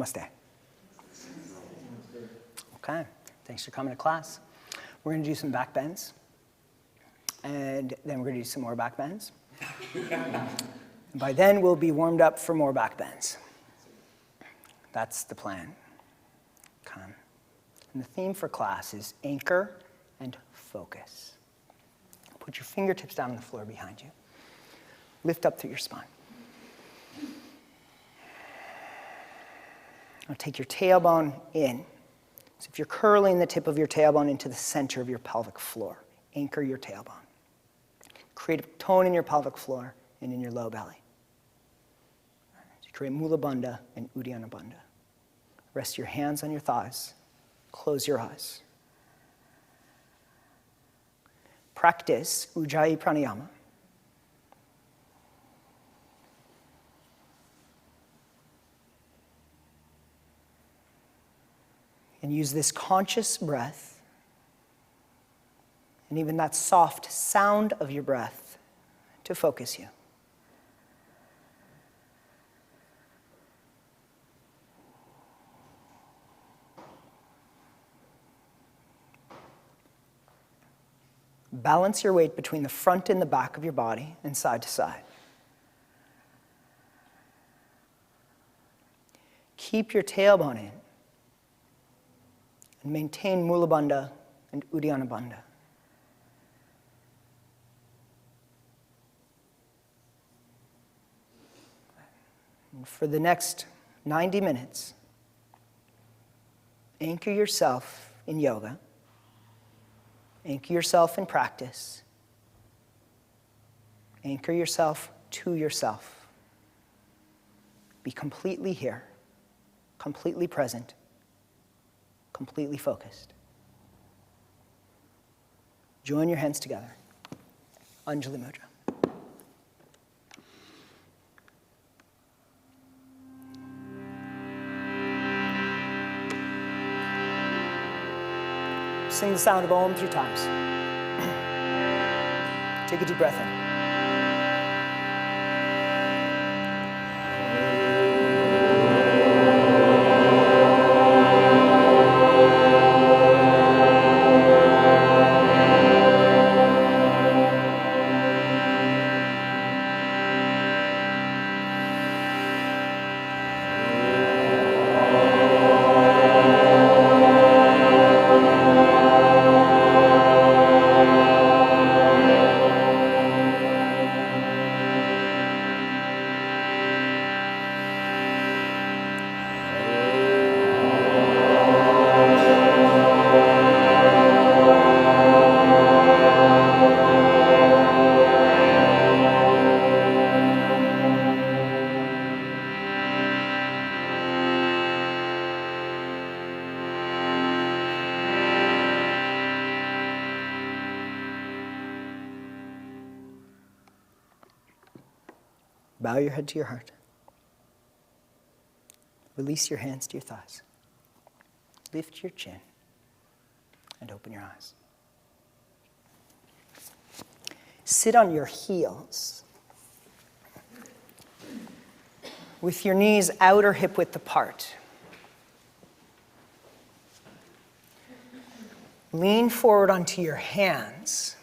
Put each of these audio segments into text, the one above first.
Namaste. Okay, thanks for coming to class. We're going to do some back bends, and then we're going to do some more back bends. By then, we'll be warmed up for more back bends. That's the plan. Okay. And the theme for class is anchor and focus. Put your fingertips down on the floor behind you. Lift up through your spine. Now take your tailbone in. So if you're curling the tip of your tailbone into the center of your pelvic floor, anchor your tailbone. Create a tone in your pelvic floor and in your low belly. So create Mula Bandha and Uddiyana Bandha. Rest your hands on your thighs. Close your eyes. Practice Ujjayi Pranayama. And use this conscious breath, and even that soft sound of your breath, to focus you. Balance your weight between the front and the back of your body and side to side. Keep your tailbone in. And maintain Mula Bandha and Uddiyana Bandha. And for the next 90 minutes, anchor yourself in yoga, anchor yourself in practice, anchor yourself to yourself. Be completely here, completely present, completely focused. Join your hands together. Anjali Mudra. Sing the sound of Om 3 times. Take a deep breath in. Bow your head to your heart. Release your hands to your thighs. Lift your chin and open your eyes. Sit on your heels with your knees outer hip width apart. Lean forward onto your hands.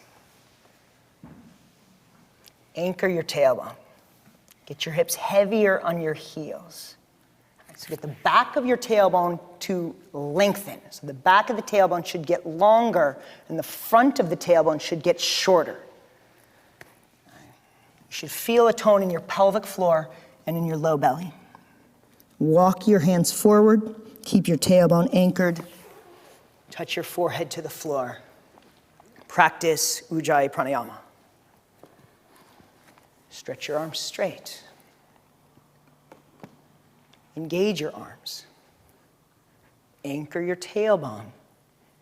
Anchor your tailbone. Get your hips heavier on your heels. So get the back of your tailbone to lengthen. So the back of the tailbone should get longer, and the front of the tailbone should get shorter. You should feel a tone in your pelvic floor and in your low belly. Walk your hands forward. Keep your tailbone anchored. Touch your forehead to the floor. Practice Ujjayi Pranayama. Stretch your arms straight. Engage your arms. Anchor your tailbone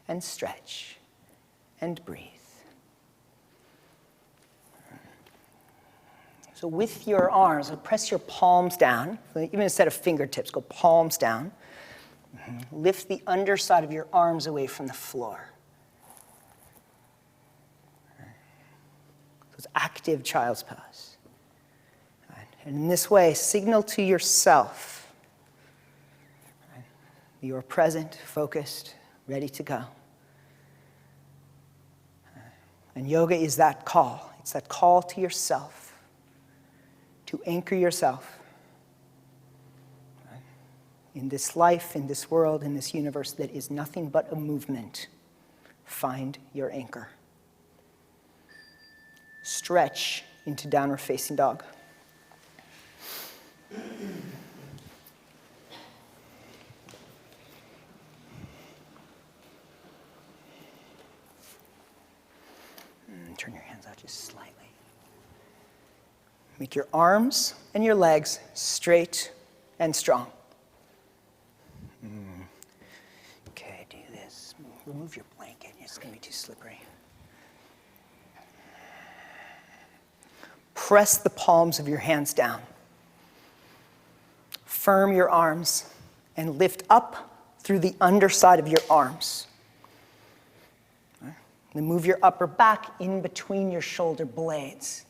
and stretch and breathe. So with your arms, press your palms down. Even instead of fingertips, go palms down. Lift the underside of your arms away from the floor. So it's active child's pose. And in this way, signal to yourself You're present, focused, ready to go. And yoga is that call. It's that call to yourself, to anchor yourself in this life, in this world, in this universe that is nothing but a movement. Find your anchor. Stretch into downward facing dog. Turn your hands out just slightly. Make your arms and your legs straight and strong. Okay, do this. Remove your blanket. It's going to be too slippery. Press the palms of your hands down. Firm your arms and lift up through the underside of your arms. Then move your upper back in between your shoulder blades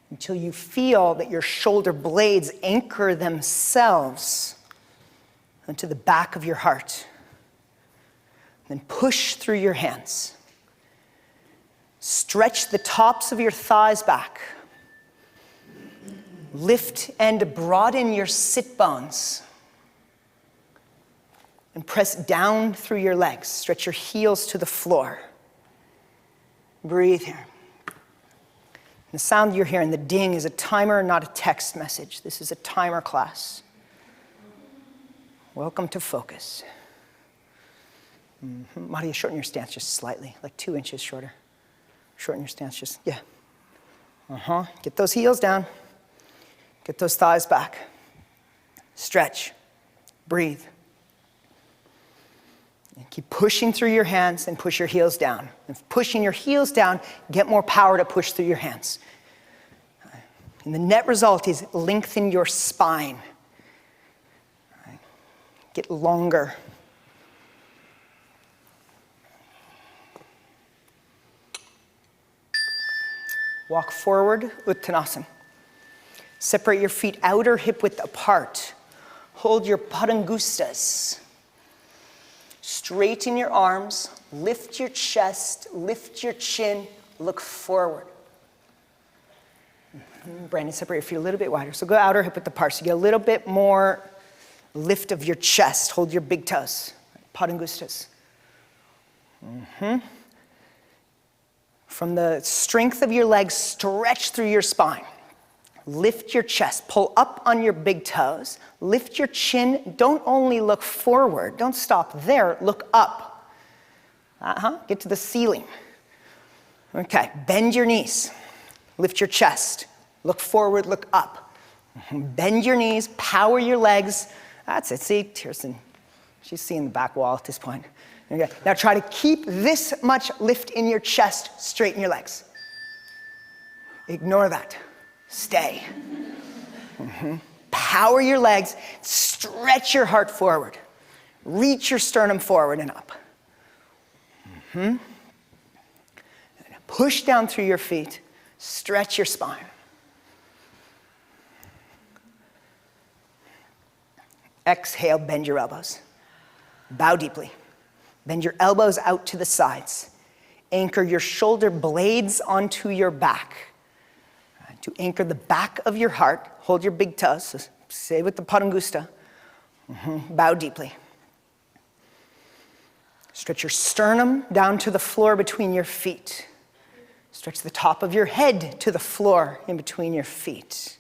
until you feel that your shoulder blades anchor themselves into the back of your heart. Then push through your hands. Stretch the tops of your thighs back. Lift and broaden your sit bones. And press down through your legs. Stretch your heels to the floor. Breathe here. The sound you're hearing, the ding, is a timer, not a text message. This is a timer class. Welcome to focus. Maria, shorten your stance just slightly, like 2 inches shorter. Shorten your stance just, yeah. Get those heels down. Get those thighs back. Stretch. Breathe. And keep pushing through your hands and push your heels down. And pushing your heels down, get more power to push through your hands. And the net result is lengthen your spine. Get longer. Walk forward, Uttanasana. Separate your feet outer hip width apart. Hold your padangustas. Straighten your arms, lift your chest, lift your chin, look forward. Brandon, separate your feet a little bit wider. So go outer hip width apart. So you get a little bit more lift of your chest. Hold your big toes. Padangustas. From the strength of your legs, stretch through your spine. Lift your chest. Pull up on your big toes. Lift your chin. Don't only look forward. Don't stop there. Look up. Get to the ceiling. Okay. Bend your knees. Lift your chest. Look forward. Look up. Bend your knees. Power your legs. That's it. See, Kirsten, she's seeing the back wall at this point. Okay. Now try to keep this much lift in your chest. Straighten your legs. Ignore that. Stay. Power your legs. Stretch your heart forward. Reach your sternum forward and up. Push down through your feet. Stretch your spine. Exhale, bend your elbows. Bow deeply. Bend your elbows out to the sides. Anchor your shoulder blades onto your back. To anchor the back of your heart, hold your big toes. So stay with the Padangusta. Bow deeply. Stretch your sternum down to the floor between your feet. Stretch the top of your head to the floor in between your feet.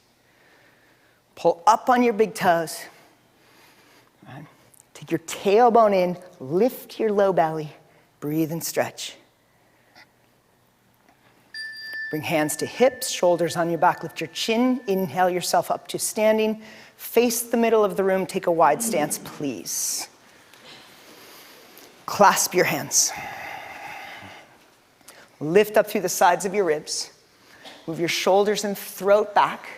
Pull up on your big toes. Take your tailbone in, lift your low belly, breathe and stretch. Bring hands to hips, shoulders on your back, lift your chin, inhale yourself up to standing. Face the middle of the room, take a wide stance, please. Clasp your hands. Lift up through the sides of your ribs. Move your shoulders and throat back.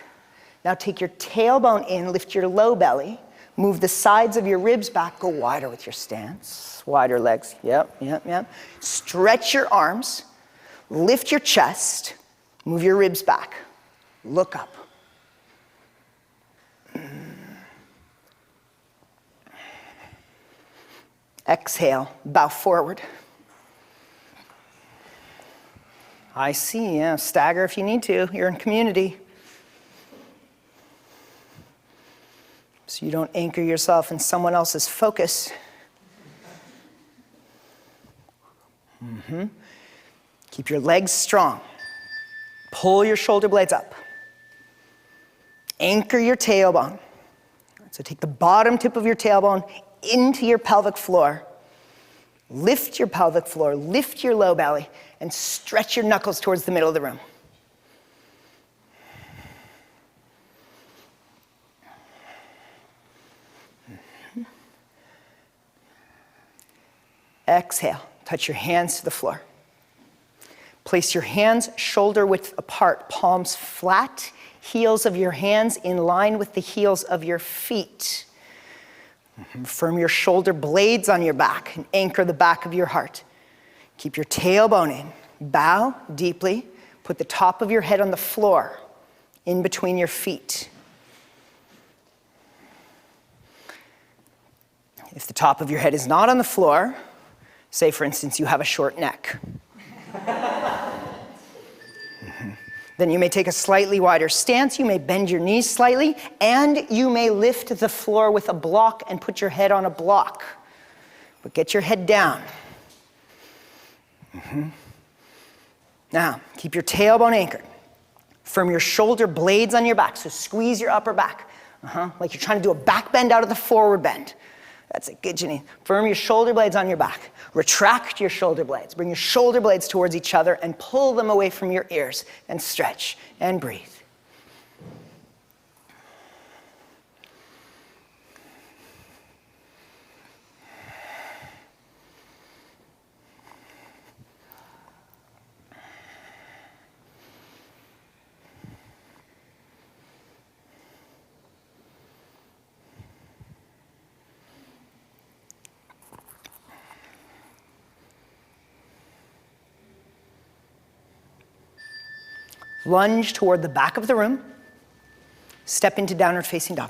Now take your tailbone in, lift your low belly. Move the sides of your ribs back, go wider with your stance. Wider legs, yep. Stretch your arms, lift your chest, move your ribs back, look up. Exhale, bow forward. I see, yeah, stagger if you need to. You're in community. So you don't anchor yourself in someone else's focus. Keep your legs strong. Pull your shoulder blades up. Anchor your tailbone. So take the bottom tip of your tailbone into your pelvic floor. Lift your pelvic floor, lift your low belly, and stretch your knuckles towards the middle of the room. Exhale, touch your hands to the floor. Place your hands shoulder width apart, palms flat, heels of your hands in line with the heels of your feet. Firm your shoulder blades on your back and anchor the back of your heart. Keep your tailbone in. Bow deeply. Put the top of your head on the floor in between your feet. If the top of your head is not on the floor, say for instance you have a short neck, then you may take a slightly wider stance, you may bend your knees slightly, and you may lift the floor with a block and put your head on a block. But get your head down. Now, keep your tailbone anchored. Firm your shoulder blades on your back, so squeeze your upper back. Like you're trying to do a back bend out of the forward bend. That's it, good, Janine. Firm your shoulder blades on your back. Retract your shoulder blades. Bring your shoulder blades towards each other and pull them away from your ears and stretch and breathe. Lunge toward the back of the room. Step into downward facing dog.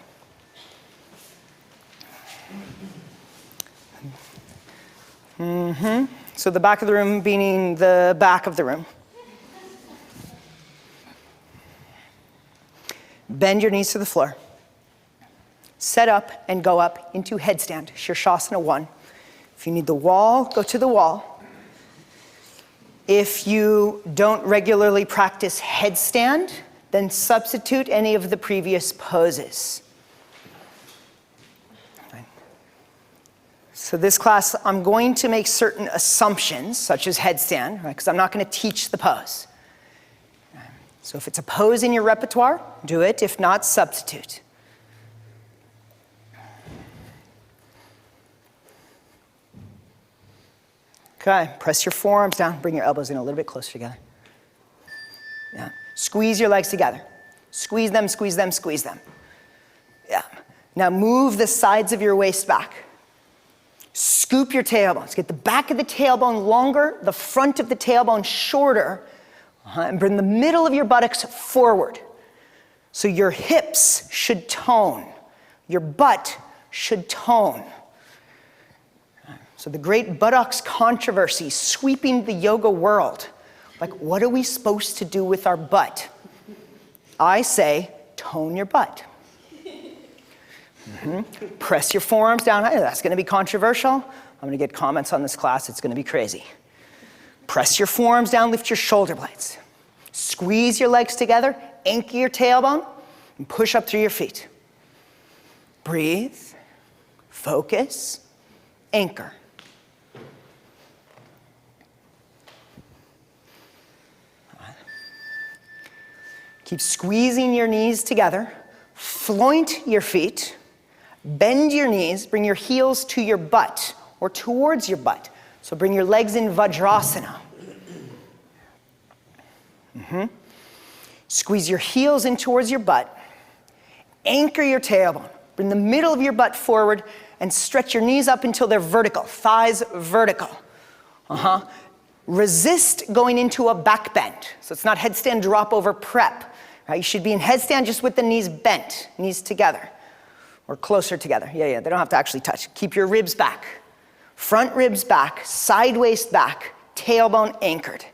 So the back of the room meaning the back of the room. Bend your knees to the floor. Set up and go up into headstand, Shirshasana 1. If you need the wall, go to the wall. If you don't regularly practice headstand, then substitute any of the previous poses. So this class, I'm going to make certain assumptions, such as headstand, right? Because I'm not going to teach the pose. So if it's a pose in your repertoire, do it. If not, substitute. Okay, press your forearms down. Bring your elbows in a little bit closer together. Yeah. Squeeze your legs together. Squeeze them, squeeze them, squeeze them. Yeah. Now move the sides of your waist back. Scoop your tailbones. Get the back of the tailbone longer, the front of the tailbone shorter, and bring the middle of your buttocks forward. So your hips should tone. Your butt should tone. So the great buttocks controversy sweeping the yoga world. Like, what are we supposed to do with our butt? I say, tone your butt. Press your forearms down. That's going to be controversial. I'm going to get comments on this class. It's going to be crazy. Press your forearms down. Lift your shoulder blades. Squeeze your legs together. Anchor your tailbone. And push up through your feet. Breathe. Focus. Anchor. Keep squeezing your knees together. Floint your feet. Bend your knees. Bring your heels to your butt or towards your butt. So bring your legs in Vajrasana. Squeeze your heels in towards your butt. Anchor your tailbone. Bring the middle of your butt forward and stretch your knees up until they're vertical. Thighs vertical. Resist going into a back bend. So it's not headstand drop over prep. Right? You should be in headstand just with the knees bent, knees together, or closer together. Yeah, they don't have to actually touch. Keep your ribs back. Front ribs back, side waist back, tailbone anchored.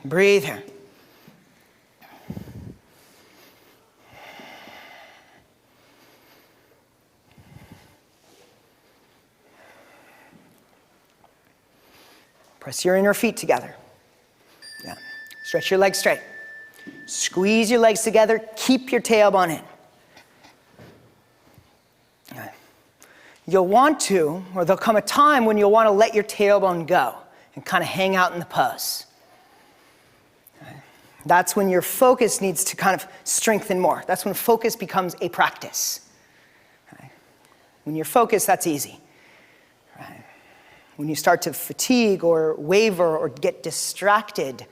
Breathe here. Press your inner feet together. Yeah. Stretch your legs straight. Squeeze your legs together. Keep your tailbone in. Okay. You'll want to, or there'll come a time when you'll want to let your tailbone go and kind of hang out in the pose. Okay. That's when your focus needs to kind of strengthen more. That's when focus becomes a practice. Okay. When you're focused, that's easy. Right. When you start to fatigue or waver or get distracted,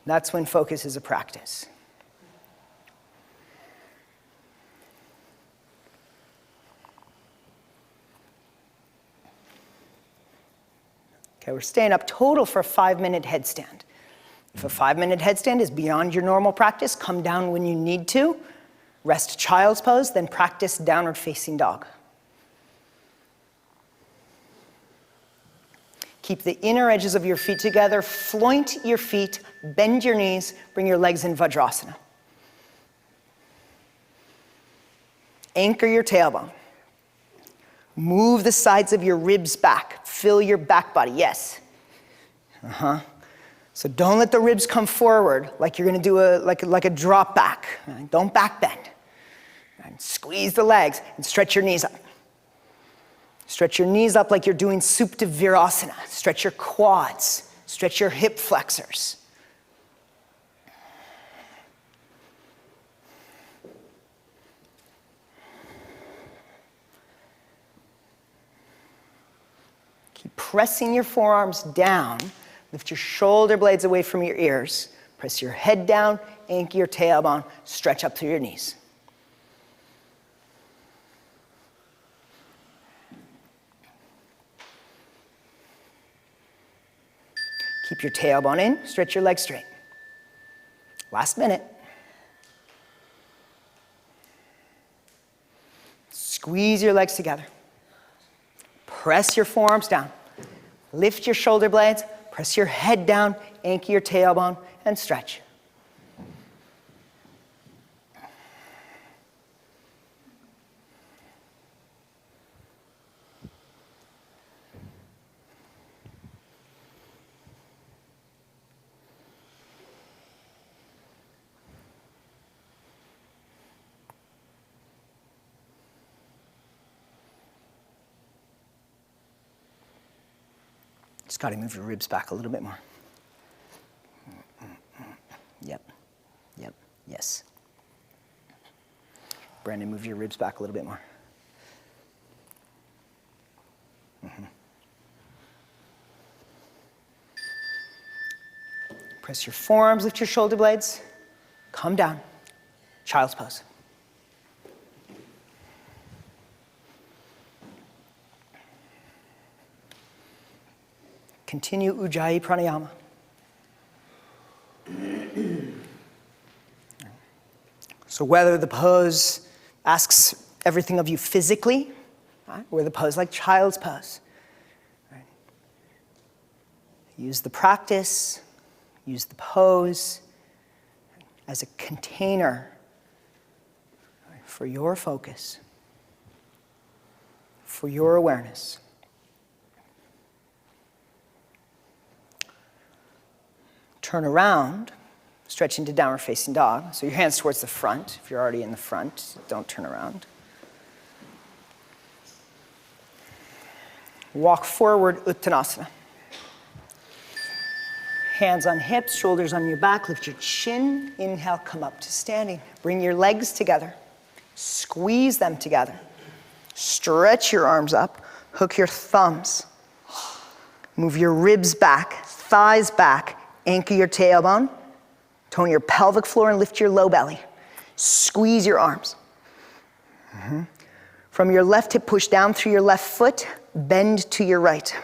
that's when focus is a practice. Okay, we're staying up total for a 5-minute headstand. If a 5-minute headstand is beyond your normal practice, come down when you need to, rest child's pose, then practice downward facing dog. Keep the inner edges of your feet together, floint your feet, bend your knees, bring your legs in Vajrasana. Anchor your tailbone. Move the sides of your ribs back. Fill your back body, yes. So don't let the ribs come forward like you're gonna do like a drop back. Don't back bend. Squeeze the legs and stretch your knees up. Stretch your knees up like you're doing Supta Virasana. Stretch your quads. Stretch your hip flexors. Keep pressing your forearms down. Lift your shoulder blades away from your ears. Press your head down, anchor your tailbone, stretch up through your knees. Keep your tailbone in, stretch your legs straight. Last minute. Squeeze your legs together. Press your forearms down. Lift your shoulder blades, press your head down, anchor your tailbone, and stretch. Just got to move your ribs back a little bit more. Yep, yes. Brandon, move your ribs back a little bit more. Press your forearms, lift your shoulder blades. Come down, child's pose. Continue Ujjayi Pranayama. So whether the pose asks everything of you physically, right, or the pose like child's pose, right, use the practice, use the pose as a container, right, for your focus, for your awareness. Turn around, stretch into downward facing dog. So your hands towards the front. If you're already in the front, don't turn around. Walk forward, Uttanasana. Hands on hips, shoulders on your back, lift your chin. Inhale, come up to standing. Bring your legs together. Squeeze them together. Stretch your arms up, hook your thumbs. Move your ribs back, thighs back. Anchor your tailbone, tone your pelvic floor and lift your low belly. Squeeze your arms. From your left hip, push down through your left foot, bend to your right.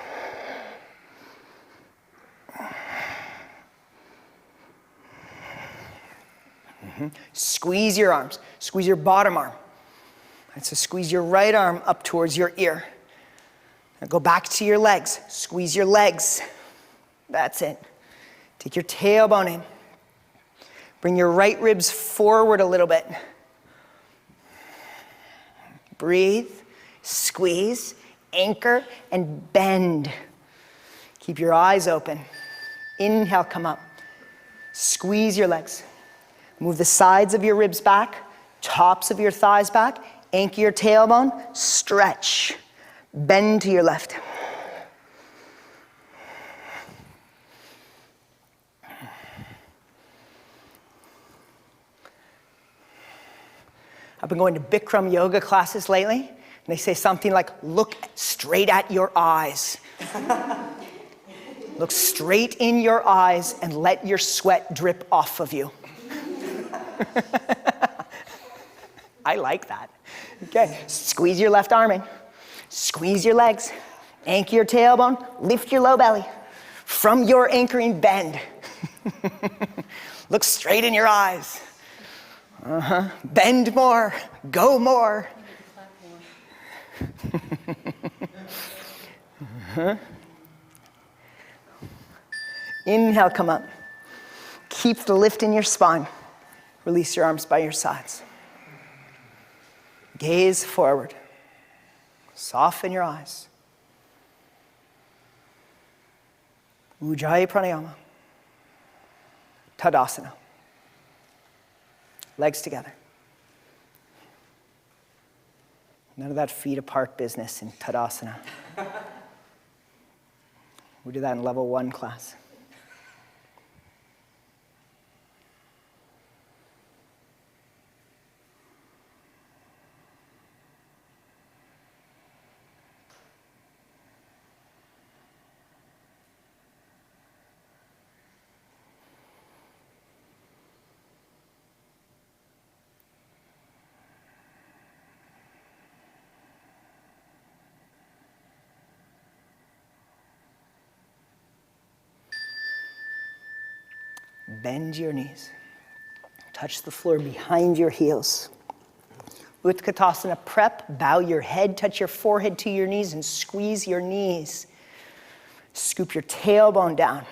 Squeeze your arms, squeeze your bottom arm. And so squeeze your right arm up towards your ear. Now go back to your legs. Squeeze your legs. That's it. Take your tailbone in. Bring your right ribs forward a little bit. Breathe, squeeze, anchor, and bend. Keep your eyes open. Inhale, come up. Squeeze your legs. Move the sides of your ribs back, tops of your thighs back. Anchor your tailbone, stretch. Bend to your left. I've been going to Bikram yoga classes lately, and they say something like, look straight at your eyes. Look straight in your eyes and let your sweat drip off of you. I like that. Okay, squeeze your left arm in. Squeeze your legs. Anchor your tailbone. Lift your low belly. From your anchoring, bend. Look straight in your eyes. Bend more. Go more. Inhale, come up. Keep the lift in your spine. Release your arms by your sides. Gaze forward. Soften your eyes. Ujjayi pranayama. Tadasana. Legs together. None of that feet apart business in Tadasana. We do that in level 1 class. Bend your knees. Touch the floor behind your heels. Utkatasana prep, bow your head, touch your forehead to your knees and squeeze your knees. Scoop your tailbone down.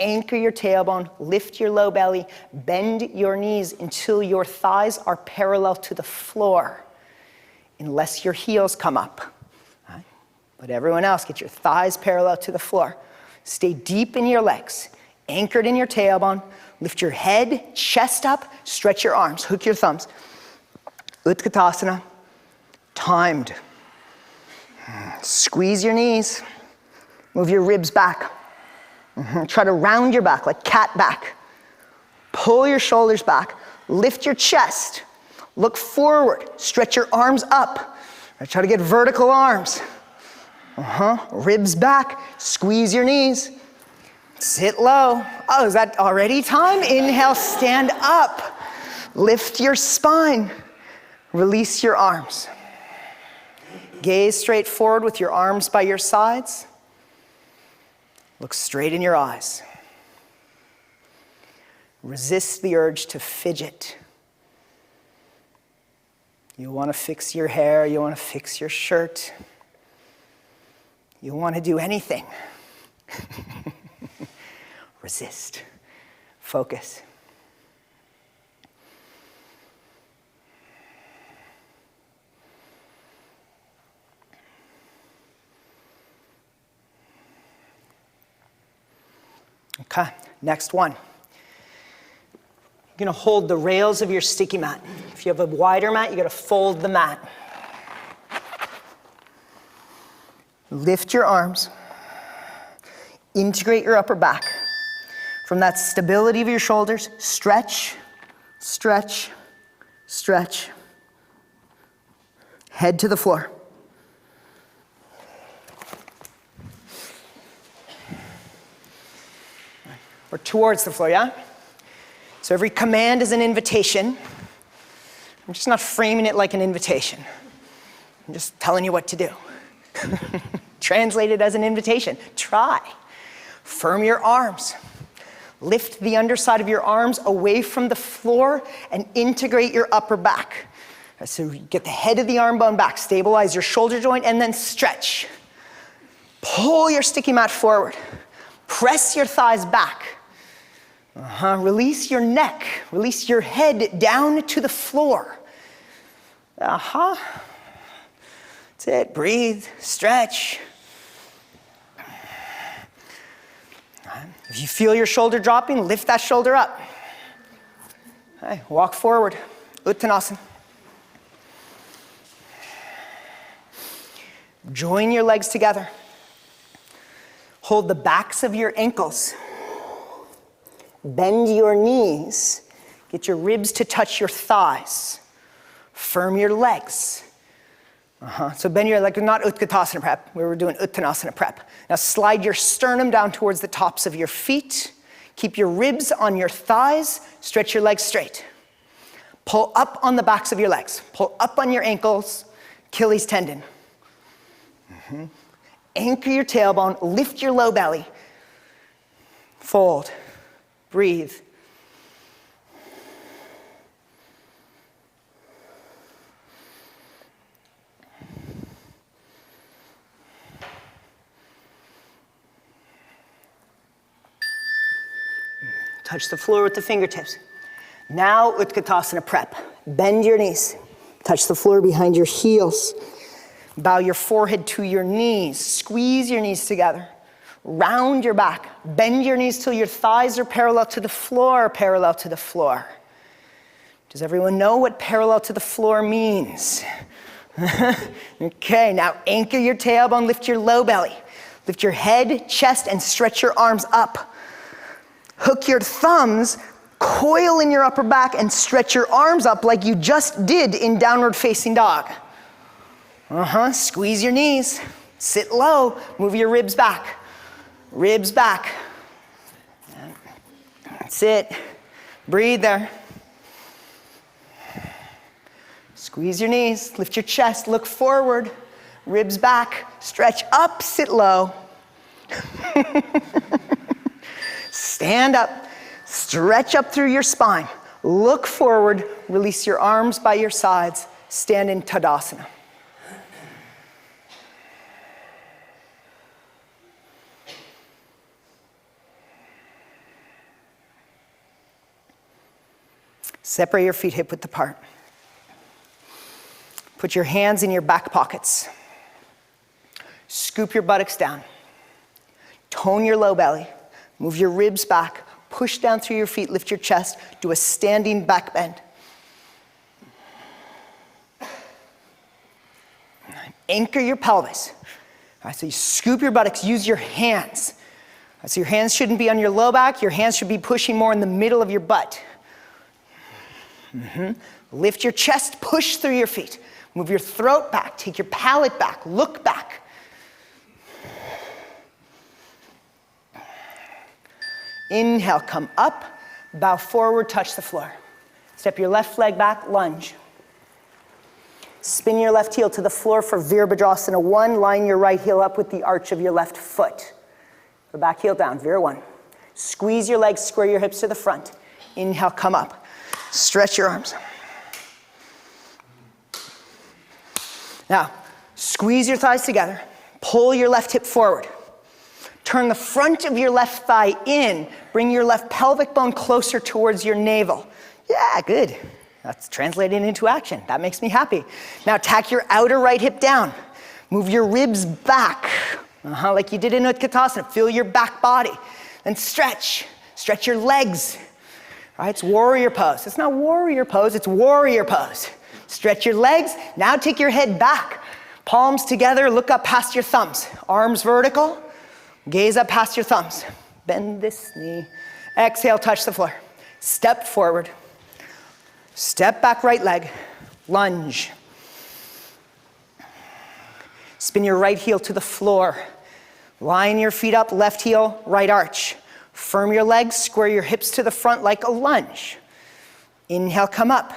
Anchor your tailbone, lift your low belly, bend your knees until your thighs are parallel to the floor, unless your heels come up. Right? But everyone else, get your thighs parallel to the floor. Stay deep in your legs, anchored in your tailbone. Lift your head, chest up, stretch your arms, hook your thumbs. Utkatasana, timed. Squeeze your knees. Move your ribs back. Try to round your back like cat back. Pull your shoulders back. Lift your chest. Look forward. Stretch your arms up. Try to get vertical arms. Ribs back. Squeeze your knees. Sit low. Oh, is that already time? Inhale, stand up. Lift your spine. Release your arms. Gaze straight forward with your arms by your sides. Look straight in your eyes. Resist the urge to fidget. You want to fix your hair, you want to fix your shirt. You want to do anything. Resist. Focus. Okay, next one. You're going to hold the rails of your sticky mat. If you have a wider mat, you got to fold the mat. Lift your arms. Integrate your upper back. From that stability of your shoulders, stretch, stretch, stretch. Head to the floor. Or towards the floor, yeah? So every command is an invitation. I'm just not framing it like an invitation. I'm just telling you what to do. Translate it as an invitation. Try. Firm your arms. Lift the underside of your arms away from the floor and integrate your upper back. So get the head of the arm bone back, stabilize your shoulder joint, and then stretch. Pull your sticky mat forward. Press your thighs back. Release your neck. Release your head down to the floor. That's it. Breathe, stretch. If you feel your shoulder dropping, lift that shoulder up. Okay, walk forward. Uttanasana. Join your legs together. Hold the backs of your ankles. Bend your knees. Get your ribs to touch your thighs. Firm your legs. So bend your legs, not Utkatasana prep. We were doing Uttanasana prep. Now slide your sternum down towards the tops of your feet. Keep your ribs on your thighs. Stretch your legs straight. Pull up on the backs of your legs. Pull up on your ankles. Achilles tendon. Anchor your tailbone. Lift your low belly. Fold. Breathe. Touch the floor with the fingertips. Now, Utkatasana prep. Bend your knees. Touch the floor behind your heels. Bow your forehead to your knees. Squeeze your knees together. Round your back. Bend your knees till your thighs are parallel to the floor, parallel to the floor. Does everyone know what parallel to the floor means? Okay, now anchor your tailbone, lift your low belly. Lift your head, chest, and stretch your arms up. Hook your thumbs, coil in your upper back, and stretch your arms up like you just did in downward facing dog. Squeeze your knees. Sit low. Move your ribs back. Ribs back. That's it. Breathe there. Squeeze your knees. Lift your chest. Look forward. Ribs back. Stretch up. Sit low. Stand up. Stretch up through your spine. Look forward. Release your arms by your sides. Stand in Tadasana. Separate your feet hip width apart. Put your hands in your back pockets. Scoop your buttocks down. Tone your low belly. Move your ribs back. Push down through your feet. Lift your chest. Do a standing back bend. Anchor your pelvis. All right, so you scoop your buttocks. Use your hands. All right, so your hands shouldn't be on your low back. Your hands should be pushing more in the middle of your butt. Lift your chest, push through your feet. Move your throat back, take your palate back, look back. Inhale, come up, bow forward, touch the floor. Step your left leg back, lunge. Spin your left heel to the floor for Virabhadrasana 1. Line your right heel up with the arch of your left foot. Go back heel down, Vira 1. Squeeze your legs, square your hips to the front. Inhale, come up. Stretch your arms. Now, squeeze your thighs together. Pull your left hip forward. Turn the front of your left thigh in. Bring your left pelvic bone closer towards your navel. Yeah, good. That's translating into action. That makes me happy. Now, tack your outer right hip down. Move your ribs back, like you did in Utkatasana. Feel your back body. Then stretch. Stretch your legs. All right, it's warrior pose. It's not warrior pose, it's warrior pose. Stretch your legs. Now take your head back. Palms together, look up past your thumbs. Arms vertical, gaze up past your thumbs. Bend this knee. Exhale, touch the floor. Step forward. Step back right leg. Lunge. Spin your right heel to the floor. Line your feet up, left heel, right arch. Firm your legs, square your hips to the front like a lunge. Inhale, come up.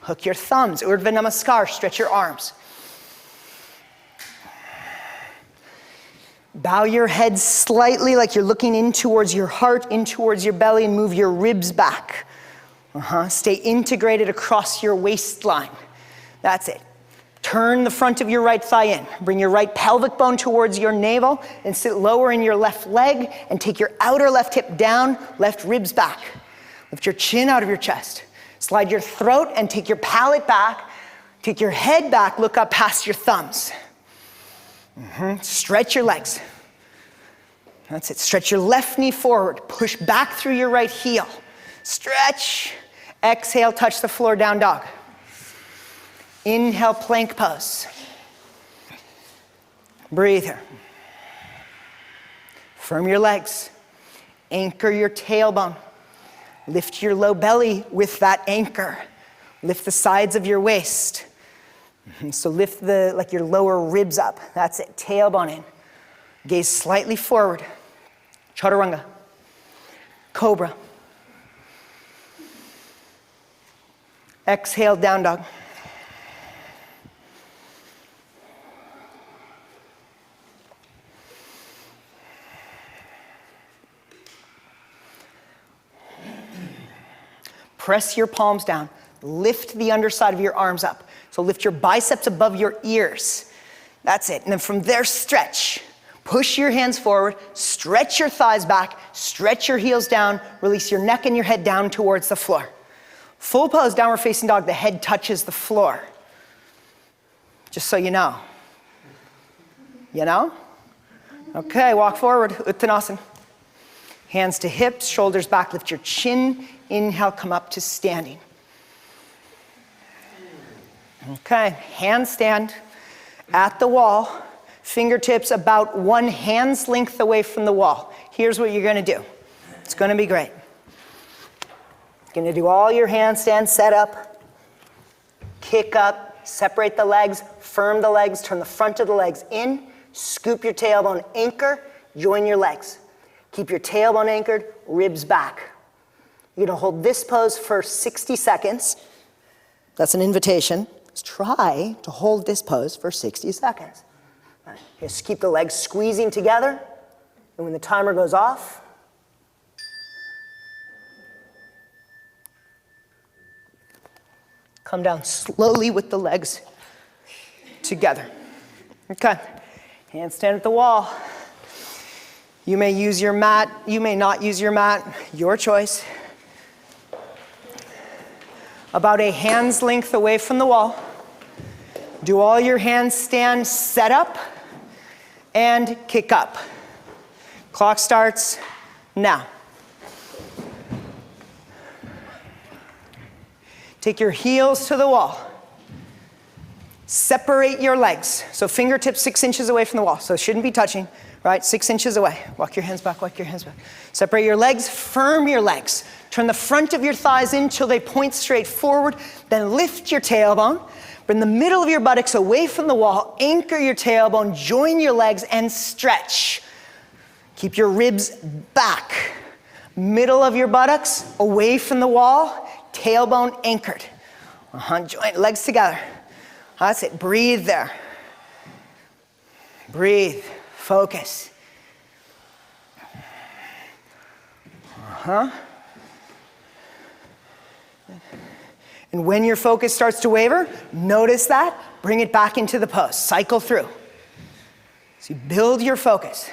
Hook your thumbs, Urdhva Namaskar, stretch your arms. Bow your head slightly like you're looking in towards your heart, in towards your belly, and move your ribs back. Stay integrated across your waistline. That's it. Turn the front of your right thigh in. Bring your right pelvic bone towards your navel and sit lower in your left leg and take your outer left hip down, left ribs back. Lift your chin out of your chest. Slide your throat and take your palate back. Take your head back, look up past your thumbs. Stretch your legs. That's it. Stretch your left knee forward. Push back through your right heel. Stretch. Exhale, touch the floor, down dog. Inhale, plank pose. Breathe here. Firm your legs. Anchor your tailbone. Lift your low belly with that anchor. Lift the sides of your waist. So lift your lower ribs up. That's it. Tailbone in. Gaze slightly forward. Chaturanga. Cobra. Exhale, down dog. Press your palms down. Lift the underside of your arms up. So lift your biceps above your ears. That's it. And then from there, stretch. Push your hands forward. Stretch your thighs back. Stretch your heels down. Release your neck and your head down towards the floor. Full pose, downward facing dog. The head touches the floor. Just so you know. You know? Okay, walk forward. Uttanasana. Hands to hips, shoulders back. Lift your chin. Inhale, come up to standing. Okay, handstand at the wall, fingertips about 1 hand's length away from the wall. Here's what you're gonna do. It's gonna be great. You're gonna do all your handstands, set up, kick up, separate the legs, firm the legs, turn the front of the legs in, scoop your tailbone, anchor, join your legs. Keep your tailbone anchored, ribs back. You're gonna hold this pose for 60 seconds. That's an invitation. Let's try to hold this pose for 60 seconds. Just keep the legs squeezing together, and when the timer goes off, come down slowly with the legs together. Okay, handstand at the wall. You may use your mat, you may not use your mat, your choice. About a hand's length away from the wall. Do all your handstand set up and kick up. Clock starts now. Take your heels to the wall. Separate your legs. So fingertips 6 inches away from the wall. So it shouldn't be touching, right? 6 inches away. Walk your hands back, walk your hands back. Separate your legs, firm your legs. Turn the front of your thighs in till they point straight forward. Then lift your tailbone. Bring the middle of your buttocks away from the wall. Anchor your tailbone, join your legs, and stretch. Keep your ribs back. Middle of your buttocks away from the wall. Tailbone anchored. Join legs together. That's it. Breathe there. Breathe. Focus. And when your focus starts to waver, notice that. Bring it back into the pose. Cycle through. So you build your focus.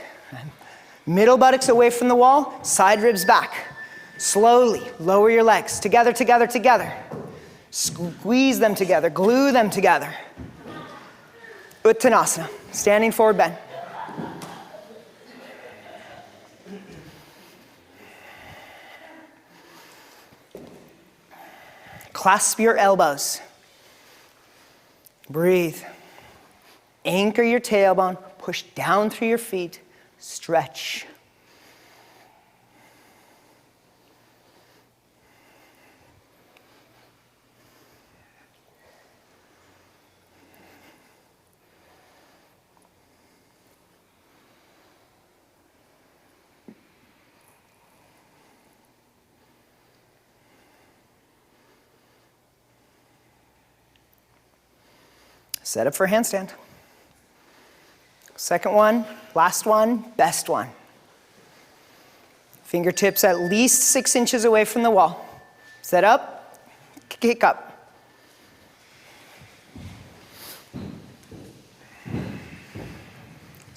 Middle buttocks away from the wall. Side ribs back. Slowly lower your legs. Together, together, together. Squeeze them together. Glue them together. Uttanasana. Standing forward bend. Clasp your elbows. Breathe. Anchor your tailbone. Push down through your feet. Stretch. Set up for handstand. Second one, last one, best one. Fingertips at least 6 inches away from the wall. Set up, kick up.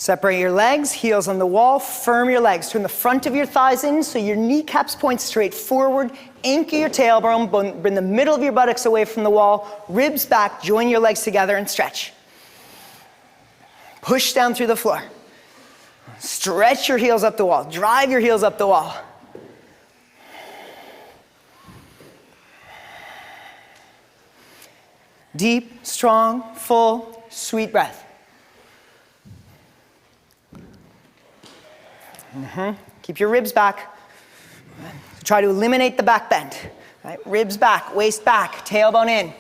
Separate your legs, heels on the wall, firm your legs. Turn the front of your thighs in so your kneecaps point straight forward. Anchor your tailbone, bring the middle of your buttocks away from the wall, ribs back, join your legs together and stretch. Push down through the floor. Stretch your heels up the wall, drive your heels up the wall. Deep, strong, full, sweet breath. Keep your ribs back. Try to eliminate the back bend. Right? Ribs back, waist back, tailbone in.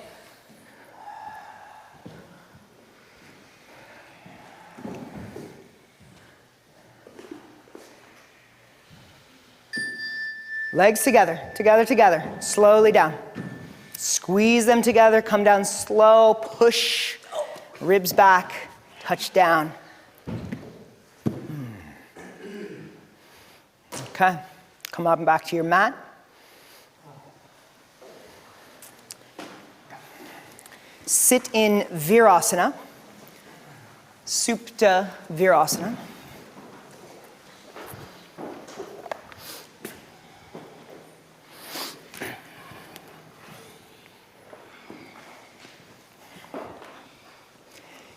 Legs together, together, together. Slowly down. Squeeze them together, come down slow, push. Ribs back, touch down. Okay, come up and back to your mat. Sit in Virasana, Supta Virasana.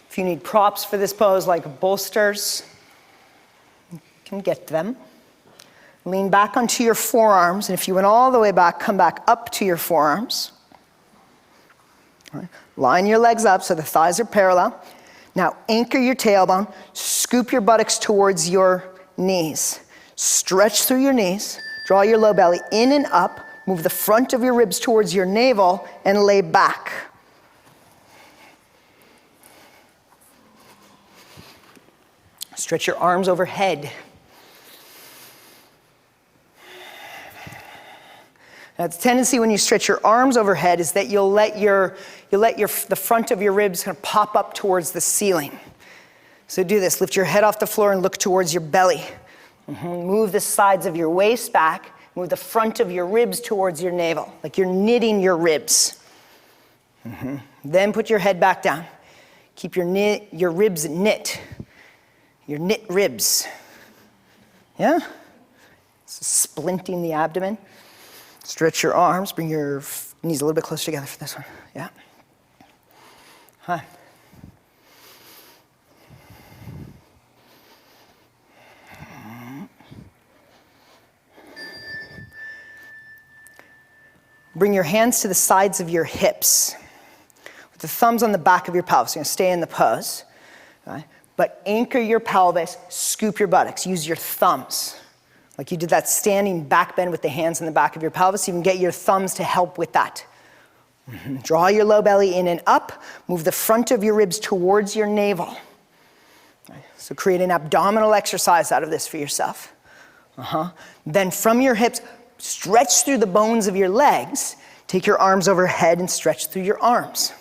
If you need props for this pose, like bolsters, you can get them. Lean back onto your forearms, and if you went all the way back, come back up to your forearms. All right. Line your legs up so the thighs are parallel. Now anchor your tailbone, scoop your buttocks towards your knees. Stretch through your knees, draw your low belly in and up, move the front of your ribs towards your navel, and lay back. Stretch your arms overhead. Now, the tendency when you stretch your arms overhead is that you'll let the front of your ribs kind of pop up towards the ceiling. So do this. Lift your head off the floor and look towards your belly. Move the sides of your waist back. Move the front of your ribs towards your navel, like you're knitting your ribs. Then put your head back down. Keep your ribs knit. Your knit ribs. Yeah? So splinting the abdomen. Stretch your arms, bring your knees a little bit closer together for this one. Yeah. Hi. Bring your hands to the sides of your hips. With the thumbs on the back of your pelvis. You're going to stay in the pose. Right? But anchor your pelvis, scoop your buttocks. Use your thumbs. Like you did that standing back bend with the hands in the back of your pelvis. You can get your thumbs to help with that. Draw your low belly in and up. Move the front of your ribs towards your navel. So create an abdominal exercise out of this for yourself. Then from your hips, stretch through the bones of your legs. Take your arms overhead and stretch through your arms.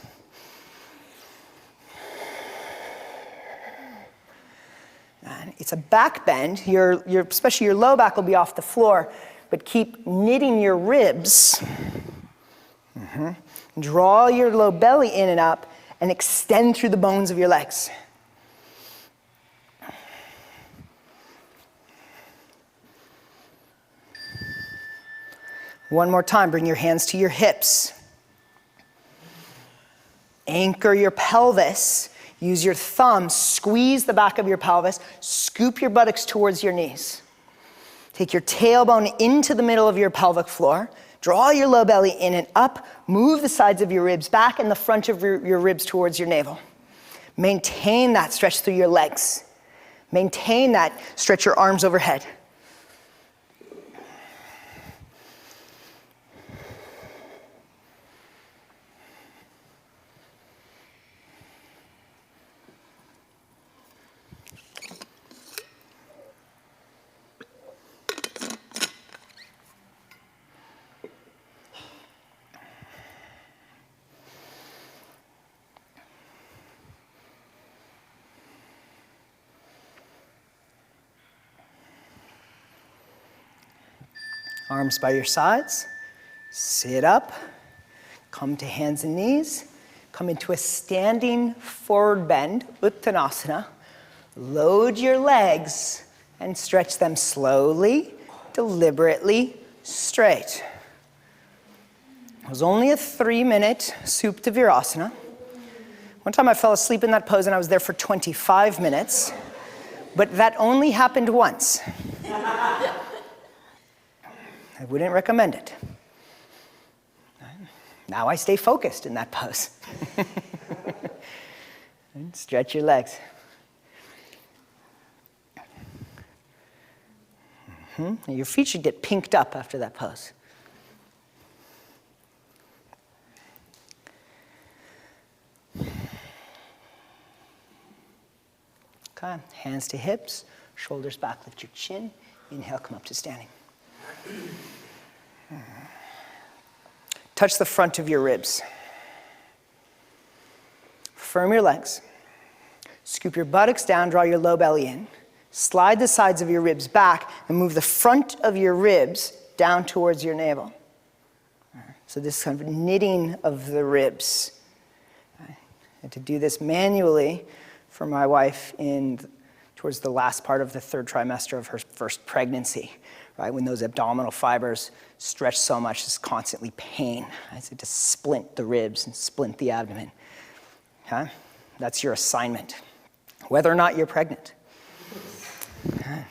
It's a back bend. Especially your low back will be off the floor, but keep knitting your ribs. Draw your low belly in and up and extend through the bones of your legs. One more time, bring your hands to your hips. Anchor your pelvis. Use your thumbs, squeeze the back of your pelvis, scoop your buttocks towards your knees. Take your tailbone into the middle of your pelvic floor, draw your low belly in and up, move the sides of your ribs back and the front of your ribs towards your navel. Maintain that stretch through your legs. Maintain that, stretch your arms overhead. Arms by your sides, sit up, come to hands and knees, come into a standing forward bend, Uttanasana. Load your legs and stretch them slowly, deliberately, straight. It was only a 3-minute Supta Virasana. One time I fell asleep in that pose and I was there for 25 minutes, but that only happened once. I wouldn't recommend it. Now I stay focused in that pose. And stretch your legs. Your feet should get pinked up after that pose. Okay, hands to hips, shoulders back, lift your chin. Inhale, come up to standing. Touch the front of your ribs. Firm your legs. Scoop your buttocks down, draw your low belly in. Slide the sides of your ribs back and move the front of your ribs down towards your navel. So this kind of knitting of the ribs. I had to do this manually for my wife towards the last part of the 3rd trimester of her first pregnancy, right? When those abdominal fibers stretch so much, it's constantly pain. I had to splint the ribs and splint the abdomen. Okay? That's your assignment, whether or not you're pregnant. Okay.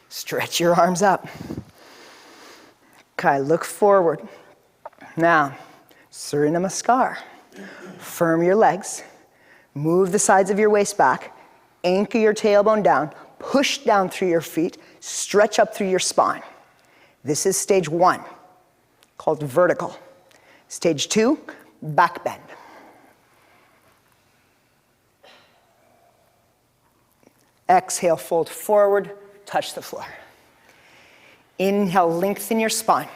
Stretch your arms up. Okay, look forward. Now, Surya Namaskar. Firm your legs. Move the sides of your waist back. Anchor your tailbone down. Push down through your feet. Stretch up through your spine. This is stage 1, called vertical. Stage 2, back bend. Exhale, fold forward, touch the floor. Inhale, lengthen your spine.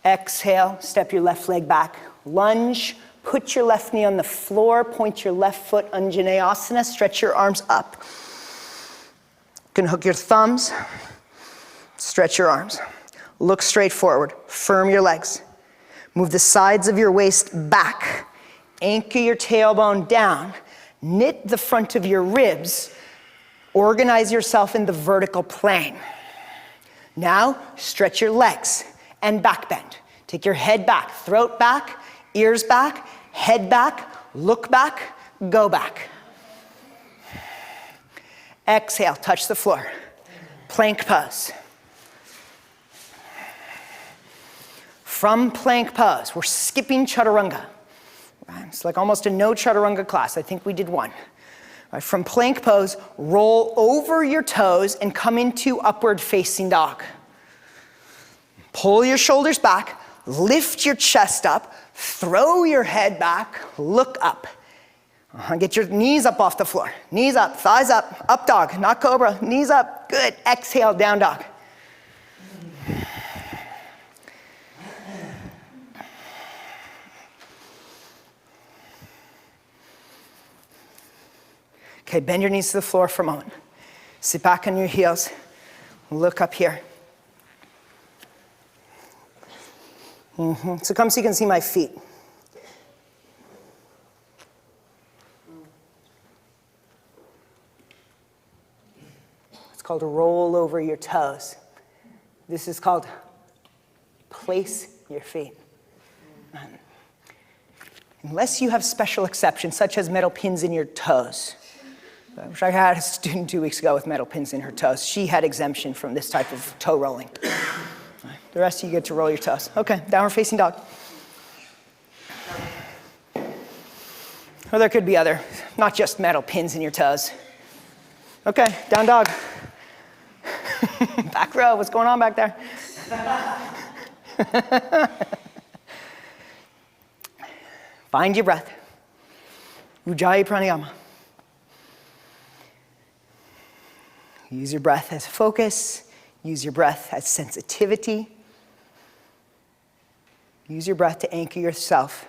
Exhale, step your left leg back. Lunge, put your left knee on the floor, point your left foot, Anjaneyasana, stretch your arms up. You can hook your thumbs, stretch your arms. Look straight forward, firm your legs. Move the sides of your waist back. Anchor your tailbone down. Knit the front of your ribs. Organize yourself in the vertical plane. Now, stretch your legs and back bend. Take your head back, throat back, ears back, head back, look back, go back. Exhale, touch the floor. Plank pose. From plank pose, we're skipping chaturanga. It's like almost a no chaturanga class. I think we did one. Right, from plank pose, roll over your toes and come into upward facing dog. Pull your shoulders back, lift your chest up, throw your head back, look up. Get your knees up off the floor. Knees up, thighs up dog, not cobra, knees up, good. Exhale, down dog. Okay, bend your knees to the floor for a moment. Sit back on your heels. Look up here. So come so you can see my feet. It's called roll over your toes. This is called place your feet. Unless you have special exceptions, such as metal pins in your toes. I had a student 2 weeks ago with metal pins in her toes. She had exemption from this type of toe rolling. The rest of you get to roll your toes. Okay, downward facing dog. Or there could be other, not just metal pins in your toes. Okay, down dog. Back row, what's going on back there? Find your breath. Ujjayi pranayama. Use your breath as focus. Use your breath as sensitivity. Use your breath to anchor yourself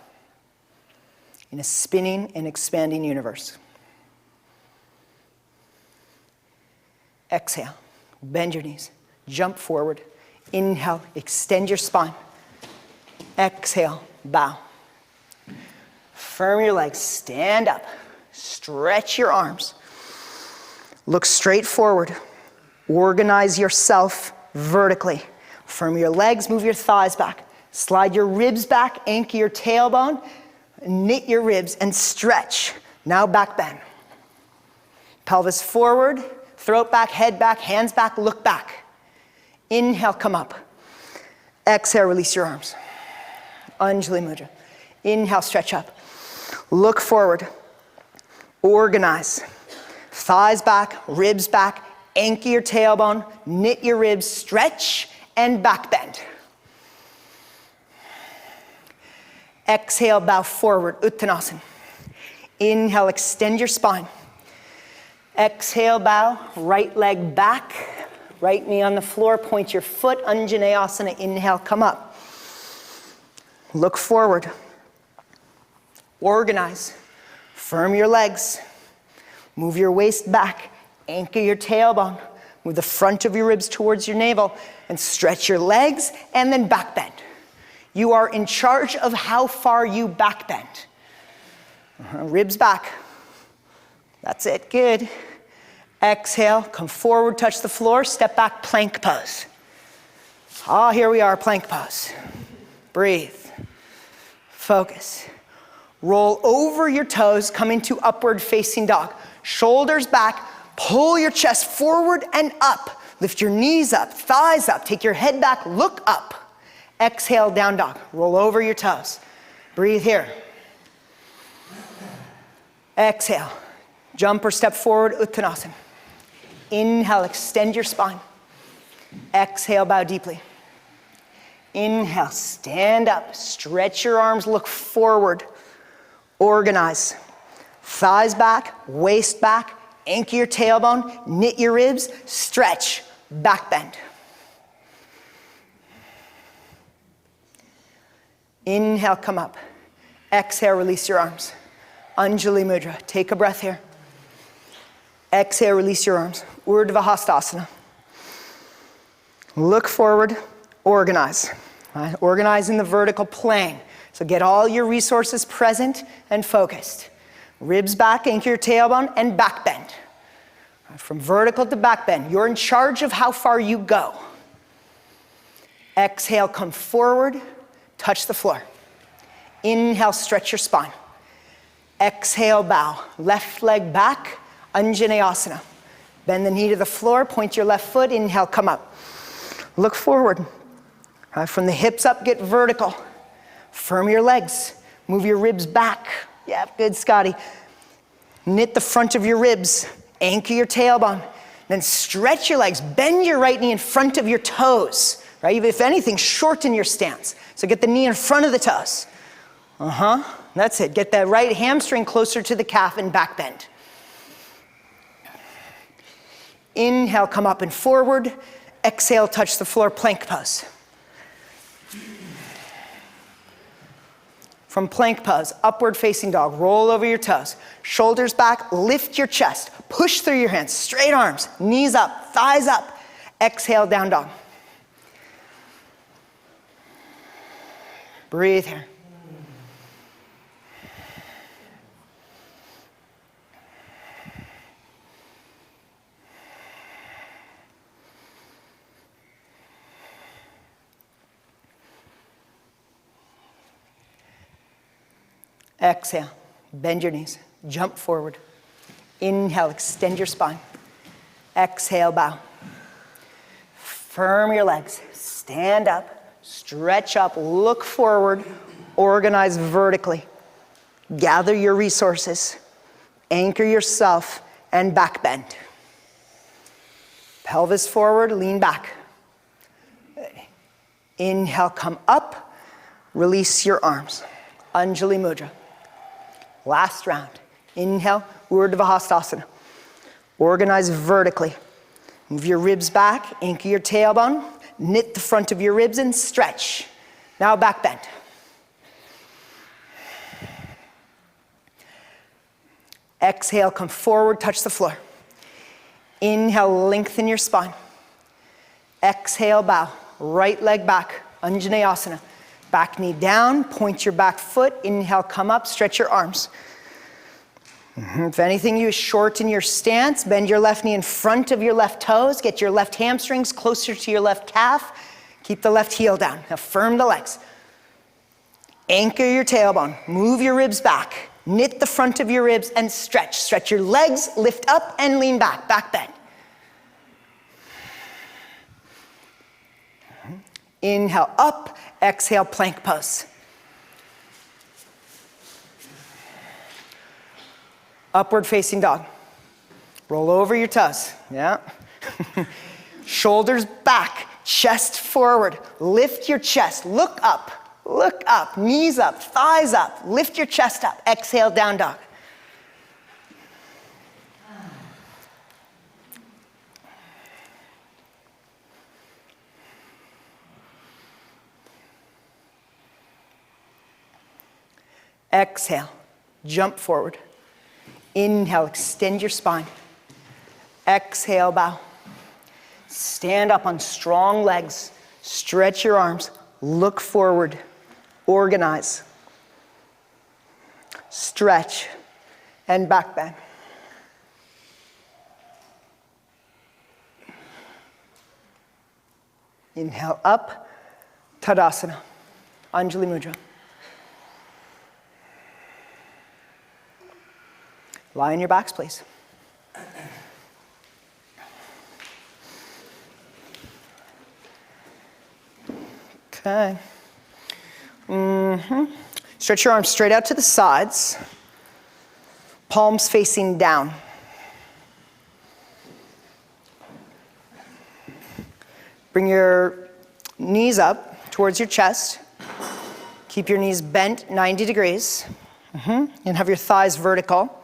in a spinning and expanding universe. Exhale, bend your knees, jump forward. Inhale, extend your spine. Exhale, bow. Firm your legs, stand up, stretch your arms. Look straight forward. Organize yourself vertically. Firm your legs, move your thighs back. Slide your ribs back, anchor your tailbone, knit your ribs and stretch. Now back bend. Pelvis forward, throat back, head back, hands back, look back. Inhale, come up. Exhale, release your arms. Anjali Mudra. Inhale, stretch up. Look forward. Organize. Thighs back, ribs back, anchor your tailbone, knit your ribs, stretch, and back bend. Exhale, bow forward, Uttanasana. Inhale, extend your spine. Exhale, bow, right leg back, right knee on the floor, point your foot, Anjaneyasana. Inhale, come up. Look forward. Organize. Firm your legs. Move your waist back. Anchor your tailbone. Move the front of your ribs towards your navel and stretch your legs and then back bend. You are in charge of how far you back bend. Ribs back. That's it, good. Exhale, come forward, touch the floor, step back, plank pose. Here we are, plank pose. Breathe. Focus. Roll over your toes, come into upward facing dog. Shoulders back, pull your chest forward and up. Lift your knees up, thighs up, take your head back, look up. Exhale, down dog. Roll over your toes. Breathe here. Exhale. Jump or step forward, Uttanasana. Inhale, extend your spine. Exhale, bow deeply. Inhale, stand up. Stretch your arms, look forward. Organize. Thighs back, waist back, anchor your tailbone, knit your ribs, stretch, back bend. Inhale, come up. Exhale, release your arms. Anjali Mudra. Take a breath here. Exhale, release your arms. Urdhva Hastasana. Look forward, organize. Right? Organize in the vertical plane. So get all your resources present and focused. Ribs back, anchor your tailbone, and back bend. Right? From vertical to back bend. You're in charge of how far you go. Exhale, come forward, touch the floor. Inhale, stretch your spine. Exhale, bow. Left leg back, Anjaneyasana. Bend the knee to the floor, point your left foot, inhale, come up. Look forward. From the hips up, get vertical. Firm your legs. Move your ribs back. Yeah, good, Scotty. Knit the front of your ribs. Anchor your tailbone. Then stretch your legs. Bend your right knee in front of your toes. Right? If anything, shorten your stance. So get the knee in front of the toes. That's it. Get that right hamstring closer to the calf and back bend. Inhale, come up and forward. Exhale, touch the floor, plank pose. From plank pose, upward facing dog, roll over your toes. Shoulders back, lift your chest. Push through your hands, straight arms, knees up, thighs up. Exhale, down dog. Breathe here. Exhale, bend your knees, jump forward. Inhale, extend your spine. Exhale, bow. Firm your legs, stand up, stretch up, look forward, organize vertically. Gather your resources, anchor yourself, and back bend. Pelvis forward, lean back. Inhale, come up, release your arms. Anjali Mudra. Last round. Inhale, Urdhva Hastasana. Organize vertically. Move your ribs back, anchor your tailbone, knit the front of your ribs and stretch. Now back bend. Exhale, come forward, touch the floor. Inhale, lengthen your spine. Exhale, bow. Right leg back, Anjaneyasana. Back knee down, point your back foot. Inhale, come up, stretch your arms. If anything, you shorten your stance, bend your left knee in front of your left toes, get your left hamstrings closer to your left calf, keep the left heel down. Now firm the legs. Anchor your tailbone, move your ribs back, knit the front of your ribs and stretch. Stretch your legs, lift up and lean back, back bend. Inhale up, exhale plank pose. Upward facing dog. Roll over your toes, yeah. Shoulders back, chest forward. Lift your chest, look up, knees up, thighs up. Lift your chest up, exhale, down dog. Exhale, jump forward. Inhale, extend your spine. Exhale, bow. Stand up on strong legs. Stretch your arms. Look forward. Organize. Stretch. And back bend. Inhale up. Tadasana. Anjali Mudra. Lie on your backs, please. Okay. Stretch your arms straight out to the sides. Palms facing down. Bring your knees up towards your chest. Keep your knees bent 90 degrees. And have your thighs vertical.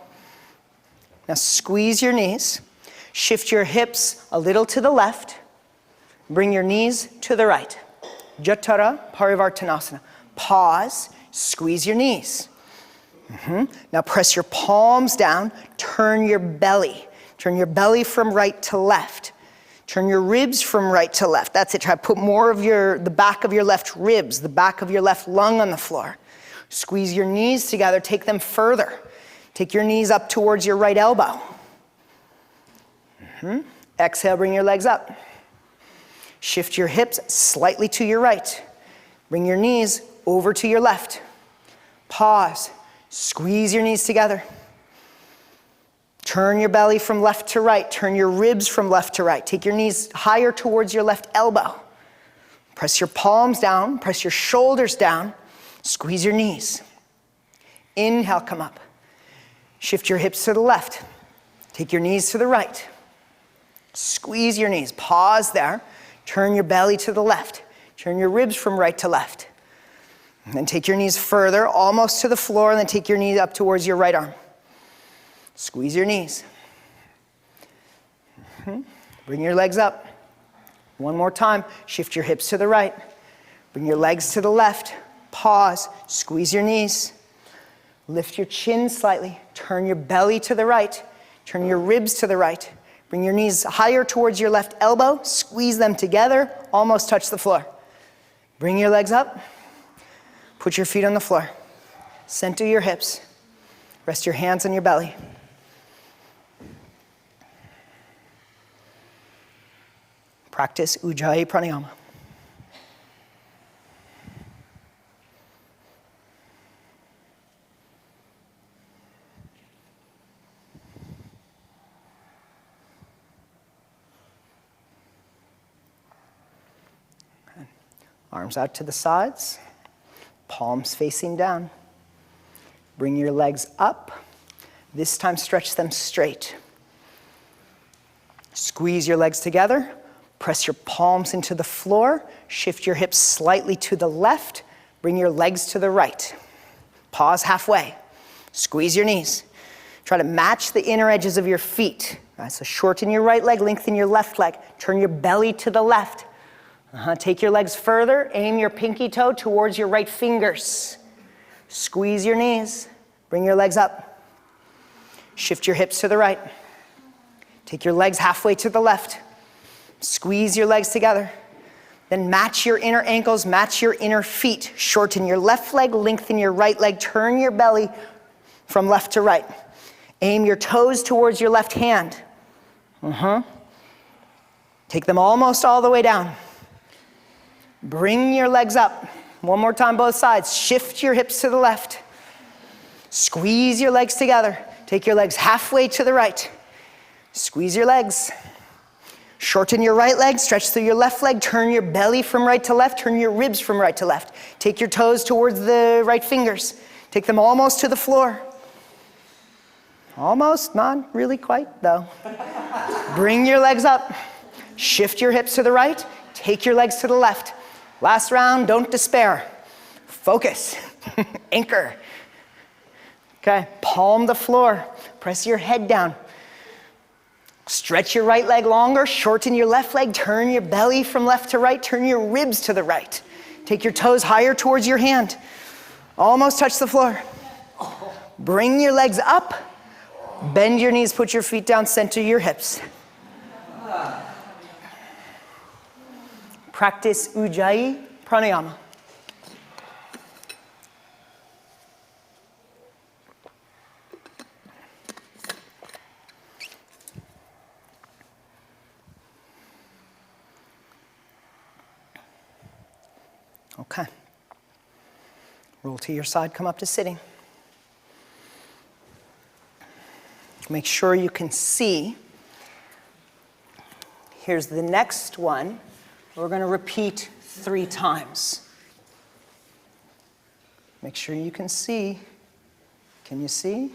Now squeeze your knees, shift your hips a little to the left, bring your knees to the right. Jatara Parivartanasana. Pause, squeeze your knees. Now press your palms down, turn your belly. Turn your belly from right to left. Turn your ribs from right to left. That's it. Try to put more of the back of your left ribs, the back of your left lung on the floor. Squeeze your knees together, take them further. Take your knees up towards your right elbow. Exhale, bring your legs up. Shift your hips slightly to your right. Bring your knees over to your left. Pause. Squeeze your knees together. Turn your belly from left to right. Turn your ribs from left to right. Take your knees higher towards your left elbow. Press your palms down. Press your shoulders down. Squeeze your knees. Inhale, come up. Shift your hips to the left. Take your knees to the right. Squeeze your knees. Pause there. Turn your belly to the left. Turn your ribs from right to left. And then take your knees further, almost to the floor, and then take your knees up towards your right arm. Squeeze your knees. Bring your legs up. One more time. Shift your hips to the right. Bring your legs to the left. Pause. Squeeze your knees. Lift your chin slightly. Turn your belly to the right. Turn your ribs to the right. Bring your knees higher towards your left elbow. Squeeze them together. Almost touch the floor. Bring your legs up. Put your feet on the floor. Center your hips. Rest your hands on your belly. Practice Ujjayi Pranayama. Arms out to the sides, palms facing down. Bring your legs up. This time stretch them straight. Squeeze your legs together. Press your palms into the floor. Shift your hips slightly to the left. Bring your legs to the right. Pause halfway. Squeeze your knees. Try to match the inner edges of your feet. So shorten your right leg, lengthen your left leg. Turn your belly to the left. Take your legs further. Aim your pinky toe towards your right fingers. Squeeze your knees. Bring your legs up. Shift your hips to the right. Take your legs halfway to the left. Squeeze your legs together. Then match your inner ankles, match your inner feet. Shorten your left leg, lengthen your right leg. Turn your belly from left to right. Aim your toes towards your left hand. Take them almost all the way down. Bring your legs up. One more time, both sides. Shift your hips to the left. Squeeze your legs together. Take your legs halfway to the right. Squeeze your legs. Shorten your right leg, stretch through your left leg, turn your belly from right to left, turn your ribs from right to left. Take your toes towards the right fingers. Take them almost to the floor. Almost, not really quite though. Bring your legs up. Shift your hips to the right, take your legs to the left. Last round, don't despair. Focus, anchor. Okay, palm the floor, press your head down. Stretch your right leg longer, shorten your left leg, turn your belly from left to right, turn your ribs to the right. Take your toes higher towards your hand. Almost touch the floor. Bring your legs up, bend your knees, put your feet down, center your hips. Practice Ujjayi Pranayama. Okay. Roll to your side, come up to sitting. Make sure you can see. Here's the next one. We're going to repeat 3 times. Make sure you can see. Can you see?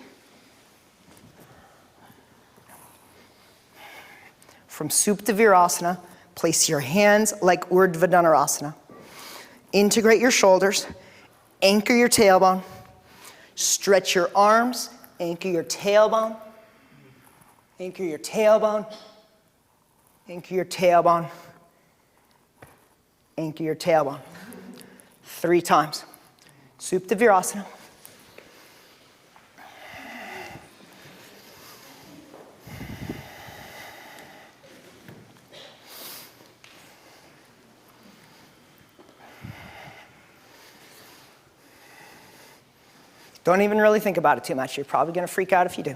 From Supta Virasana, place your hands like Urdhva Dhanurasana. Integrate your shoulders, anchor your tailbone, stretch your arms, anchor your tailbone, anchor your tailbone, anchor your tailbone, anchor your tailbone. 3 times. Supta Virasana. Don't even really think about it too much. You're probably going to freak out if you do.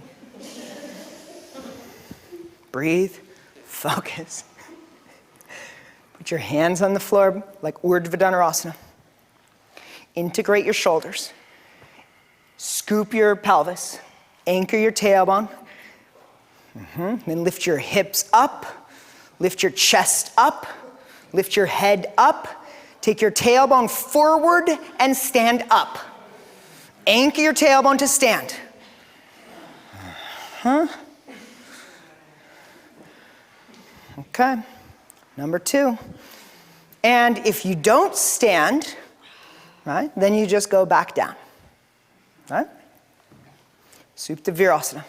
Breathe, focus. Put your hands on the floor like Urdhva Dhanurasana. Integrate your shoulders. Scoop your pelvis. Anchor your tailbone. Then lift your hips up. Lift your chest up. Lift your head up. Take your tailbone forward and stand up. Anchor your tailbone to stand. Okay. Number 2. And if you don't stand, right, then you just go back down. Right? Supta Virasana.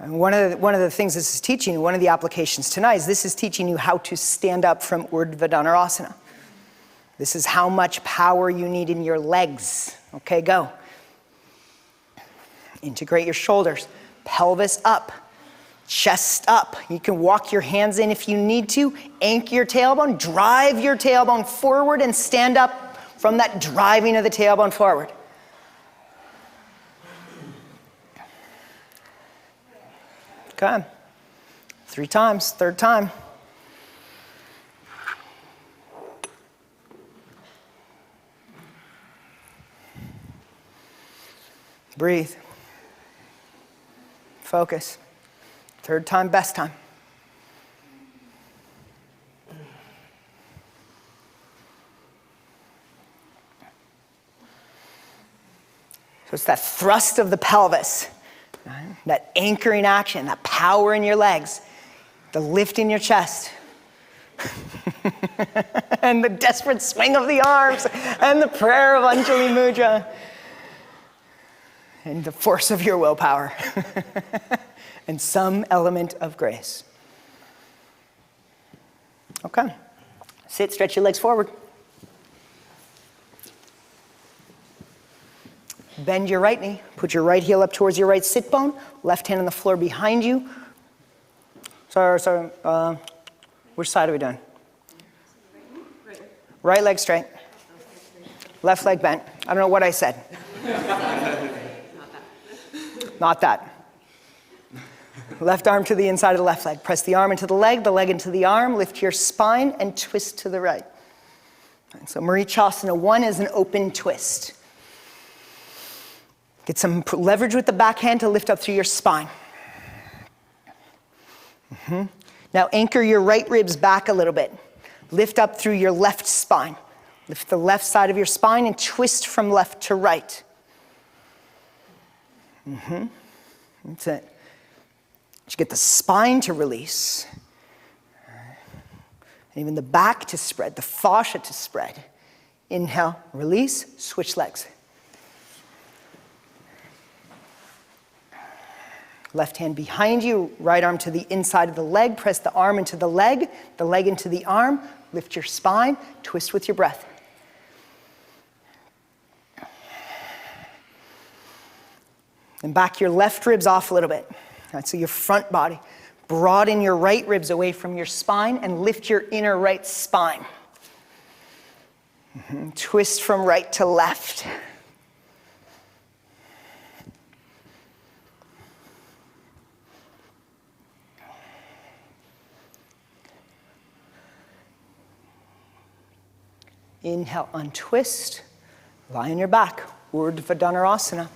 And one of the things this is teaching you, one of the applications tonight, is this is teaching you how to stand up from Urdhva Dhanurasana. This is how much power you need in your legs. Okay, go. Integrate your shoulders, pelvis up, chest up. You can walk your hands in if you need to. Anchor your tailbone, drive your tailbone forward and stand up from that driving of the tailbone forward. Okay. 3 times, 3rd time. Breathe. Focus. 3rd time, best time. So it's that thrust of the pelvis. Right? That anchoring action, that power in your legs, the lift in your chest, and the desperate swing of the arms, and the prayer of Anjali Mudra, and the force of your willpower, and some element of grace. Okay. Sit, stretch your legs forward. Bend your right knee. Put your right heel up towards your right sit bone. Left hand on the floor behind you. Sorry. Which side are we doing? Right leg straight. Left leg bent. I don't know what I said. Not that. Left arm to the inside of the left leg. Press the arm into the leg into the arm. Lift your spine and twist to the right. So Marichasana 1 is an open twist. Get some leverage with the back hand to lift up through your spine. Now anchor your right ribs back a little bit. Lift up through your left spine. Lift the left side of your spine and twist from left to right. That's it. You get the spine to release. And even the back to spread, the fascia to spread. Inhale, release, switch legs. Left hand behind you, right arm to the inside of the leg. Press the arm into the leg into the arm. Lift your spine, twist with your breath. And back your left ribs off a little bit. All right, so your front body. Broaden your right ribs away from your spine and lift your inner right spine. Twist from right to left. Inhale, untwist. Lie on your back. Urdhva Dhanurasana.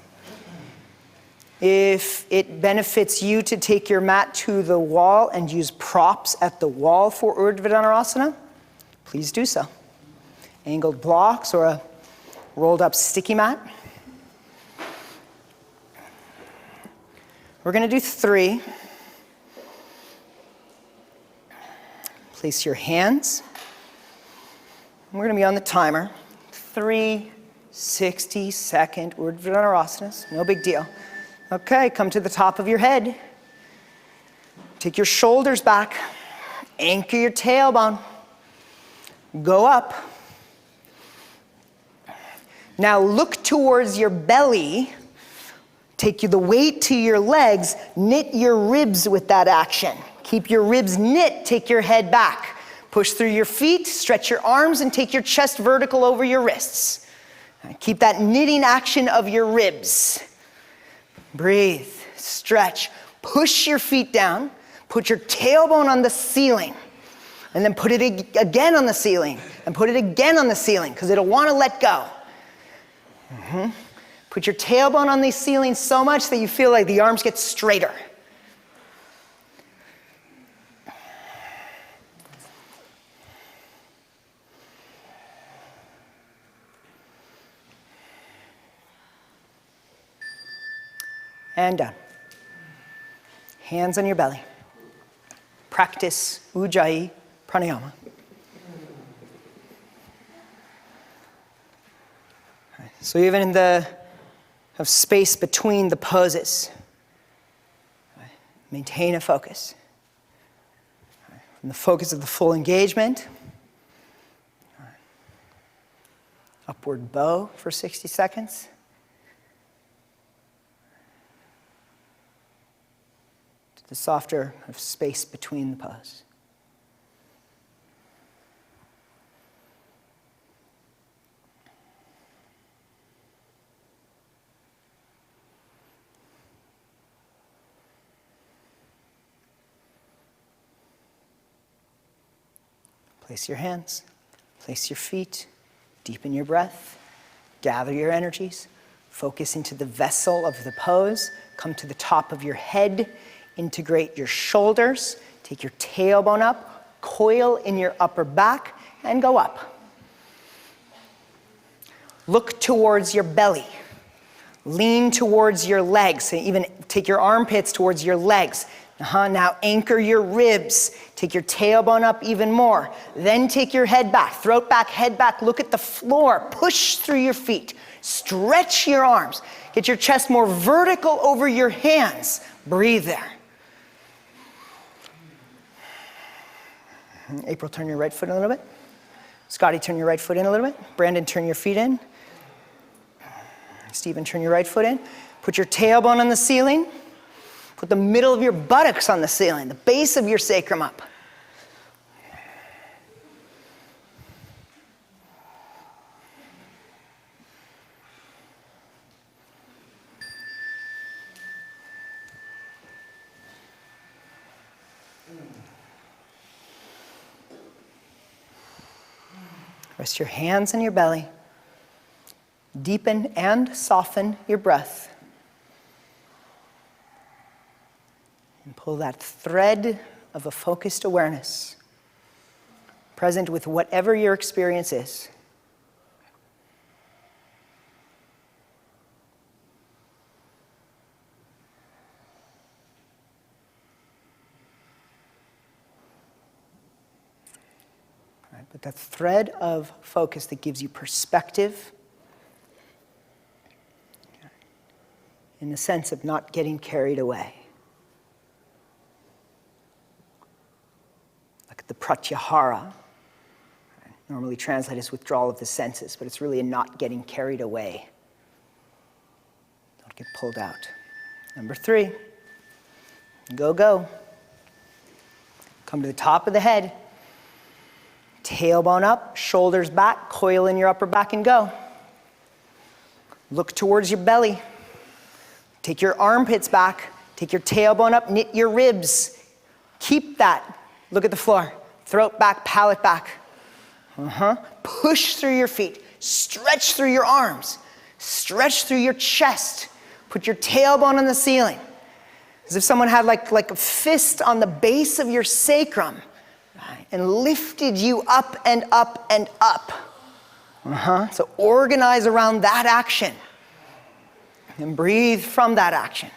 If it benefits you to take your mat to the wall and use props at the wall for Urdhva Dhanurasana, please do so. Angled blocks or a rolled up sticky mat. We're going to do 3. Place your hands. We're going to be on the timer. 3 60-second Urdhva Dhanurasanas. No big deal. Okay, come to the top of your head. Take your shoulders back. Anchor your tailbone. Go up. Now look towards your belly. Take the weight to your legs. Knit your ribs with that action. Keep your ribs knit. Take your head back. Push through your feet. Stretch your arms and take your chest vertical over your wrists. Keep that knitting action of your ribs. Breathe, stretch, push your feet down, put your tailbone on the ceiling, and then put it again on the ceiling, and put it again on the ceiling, because it'll want to let go. Put your tailbone on the ceiling so much that you feel like the arms get straighter. And down. Hands on your belly. Practice Ujjayi Pranayama. Right. So even in the space between the poses, right, maintain a focus. Right. From the focus of the full engagement, right. Upward bow for 60 seconds. The softer space between the pose. Place your hands, place your feet, deepen your breath, gather your energies, focus into the vessel of the pose, come to the top of your head. Integrate your shoulders, take your tailbone up, coil in your upper back, and go up. Look towards your belly. Lean towards your legs. So even take your armpits towards your legs. Now anchor your ribs. Take your tailbone up even more. Then take your head back, throat back, head back. Look at the floor. Push through your feet. Stretch your arms. Get your chest more vertical over your hands. Breathe there. April, turn your right foot in a little bit. Scotty, turn your right foot in a little bit. Brandon, turn your feet in. Stephen, turn your right foot in. Put your tailbone on the ceiling. Put the middle of your buttocks on the ceiling, the base of your sacrum up. Rest your hands on your belly. Deepen and soften your breath. And pull that thread of a focused awareness, present with whatever your experience is. All right, but that thread of focus that gives you perspective, in the sense of not getting carried away. Like the pratyahara, normally translated as withdrawal of the senses, but it's really a not getting carried away. Don't get pulled out. Number 3, go, go. Come to the top of the head. Tailbone up, shoulders back, coil in your upper back and go. Look towards your belly. Take your armpits back, take your tailbone up, knit your ribs. Keep that. Look at the floor. Throat back, palate back. Push through your feet. Stretch through your arms. Stretch through your chest. Put your tailbone on the ceiling. As if someone had like a fist on the base of your sacrum, right, and lifted you up and up and up. So organize around that action. And breathe from that action.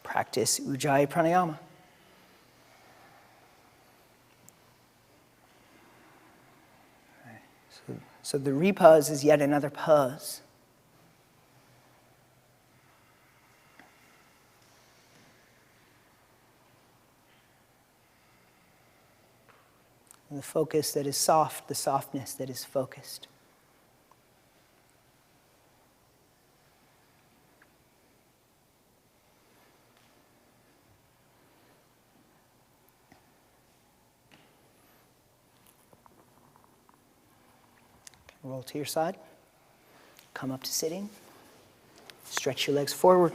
Practice Ujjayi Pranayama. So the repose is yet another pose. The focus that is soft, the softness that is focused. Roll to your side. Come up to sitting. Stretch your legs forward.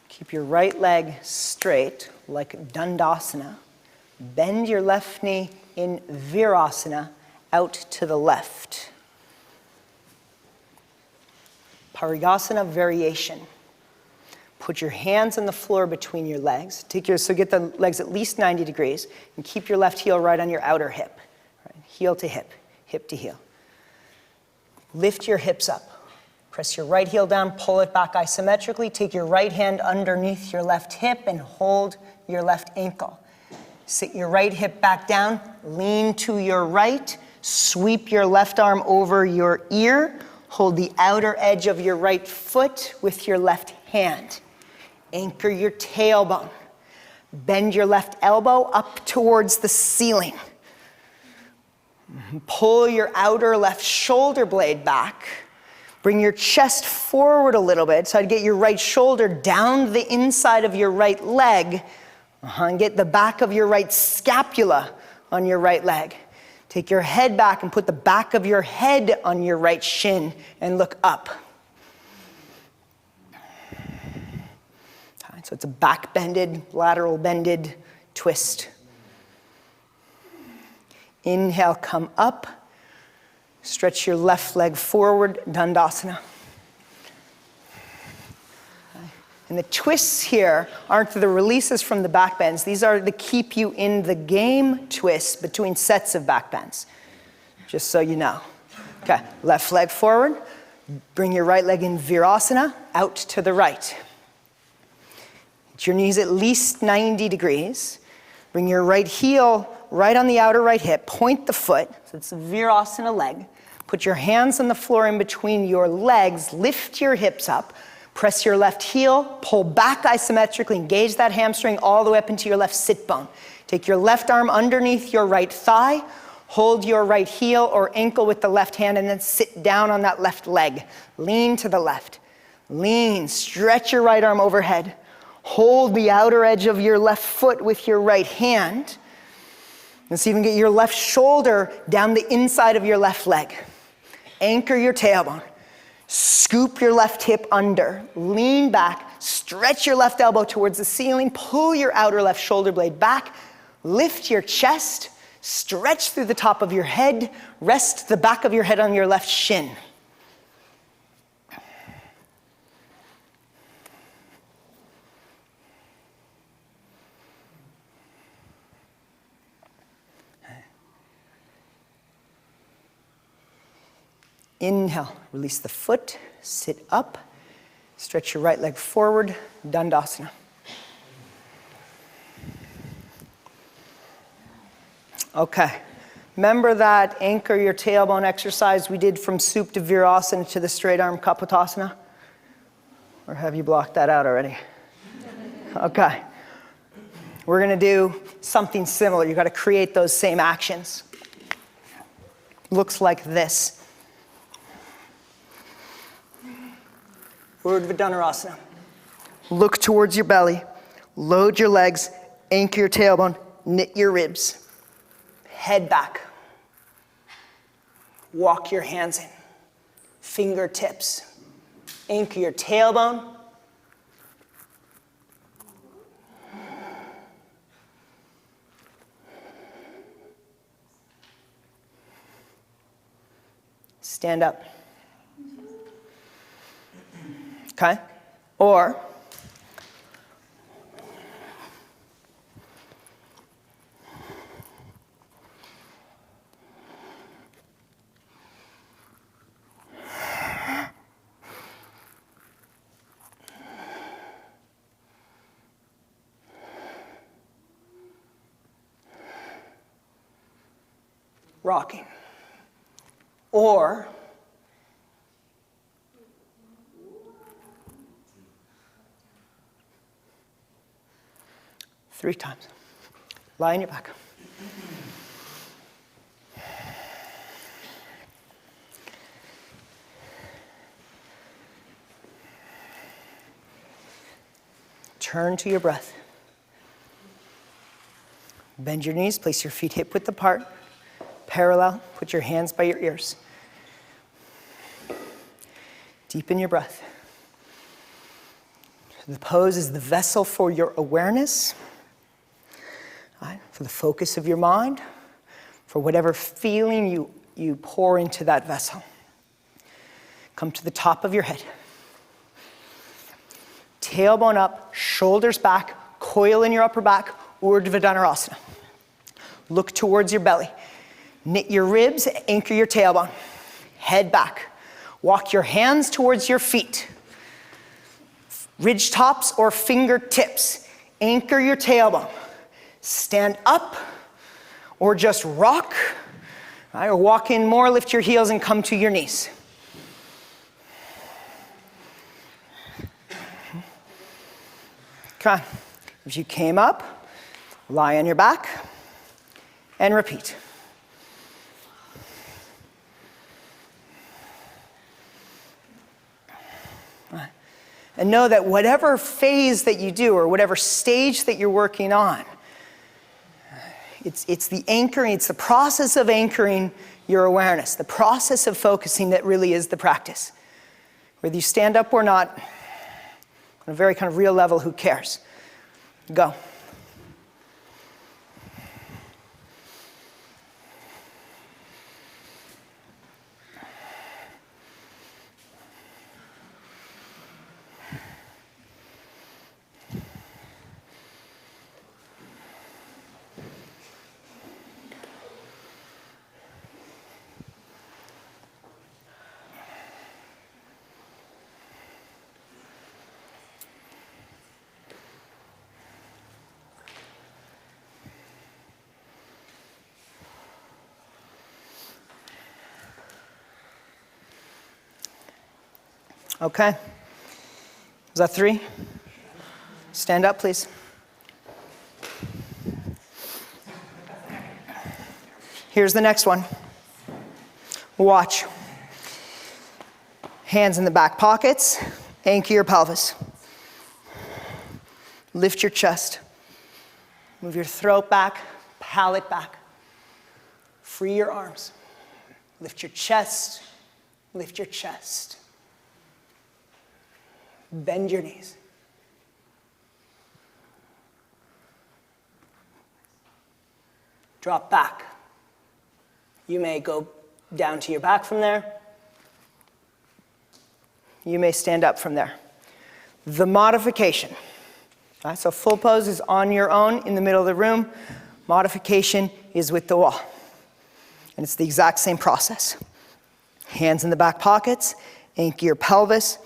Keep your right leg straight, like Dandasana. Bend your left knee in Virasana out to the left. Parigasana variation. Put your hands on the floor between your legs. So get the legs at least 90 degrees and keep your left heel right on your outer hip. Right? Heel to hip, hip to heel. Lift your hips up. Press your right heel down, pull it back isometrically. Take your right hand underneath your left hip and hold your left ankle. Sit your right hip back down, lean to your right, sweep your left arm over your ear, hold the outer edge of your right foot with your left hand. Anchor your tailbone. Bend your left elbow up towards the ceiling. Pull your outer left shoulder blade back. Bring your chest forward a little bit, so I'd get your right shoulder down the inside of your right leg, and get the back of your right scapula on your right leg. Take your head back and put the back of your head on your right shin and look up. So it's a back bended, lateral bended twist. Inhale, come up. Stretch your left leg forward, Dandasana. And the twists here aren't the releases from the back bends. These are the keep you in the game twists between sets of back bends, just so you know. Okay, left leg forward. Bring your right leg in Virasana, out to the right. Get your knees at least 90 degrees. Bring your right heel right on the outer right hip. Point the foot, so it's a Virasana leg. Put your hands on the floor in between your legs. Lift your hips up. Press your left heel, pull back isometrically, engage that hamstring all the way up into your left sit bone. Take your left arm underneath your right thigh, hold your right heel or ankle with the left hand, and then sit down on that left leg. Lean to the left. Lean, stretch your right arm overhead. Hold the outer edge of your left foot with your right hand. Let's even get your left shoulder down the inside of your left leg. Anchor your tailbone. Scoop your left hip under. Lean back. Stretch your left elbow towards the ceiling. Pull your outer left shoulder blade back. Lift your chest. Stretch through the top of your head. Rest the back of your head on your left shin. Inhale, release the foot, sit up, stretch your right leg forward, Dandasana. Okay, remember that anchor your tailbone exercise we did from Supta Virasana to the straight arm Kapotasana? Or have you blocked that out already? Okay, we're gonna do something similar. You gotta create those same actions. Looks like this. Urdhva Dhanurasana. Look towards your belly, load your legs, anchor your tailbone, knit your ribs. Head back. Walk your hands in. Fingertips. Anchor your tailbone. Stand up. Okay? Or rocking. Or three times. Lie on your back. Turn to your breath. Bend your knees, place your feet hip width apart, parallel, put your hands by your ears. Deepen your breath. The pose is the vessel for your awareness. Right, for the focus of your mind, for whatever feeling you pour into that vessel. Come to the top of your head. Tailbone up, shoulders back, coil in your upper back, Urdhva Dhanurasana. Look towards your belly. Knit your ribs, anchor your tailbone. Head back. Walk your hands towards your feet. Ridge tops or fingertips. Anchor your tailbone. Stand up or just rock, right? Or walk in more, lift your heels and come to your knees. Okay, if you came up, lie on your back and repeat. Right. And know that whatever phase that you do or whatever stage that you're working on, it's the anchoring, it's the process of anchoring your awareness, the process of focusing that really is the practice. Whether you stand up or not, on a very kind of real level, who cares? Go. Okay. Was that 3? Stand up, please. Here's the next one. Watch. Hands in the back pockets. Anchor your pelvis. Lift your chest. Move your throat back, palate back. Free your arms. Lift your chest. Lift your chest. Bend your knees. Drop back. You may go down to your back from there. You may stand up from there. The modification. Right, so full pose is on your own in the middle of the room. Modification is with the wall. And it's the exact same process. Hands in the back pockets, anchor your pelvis,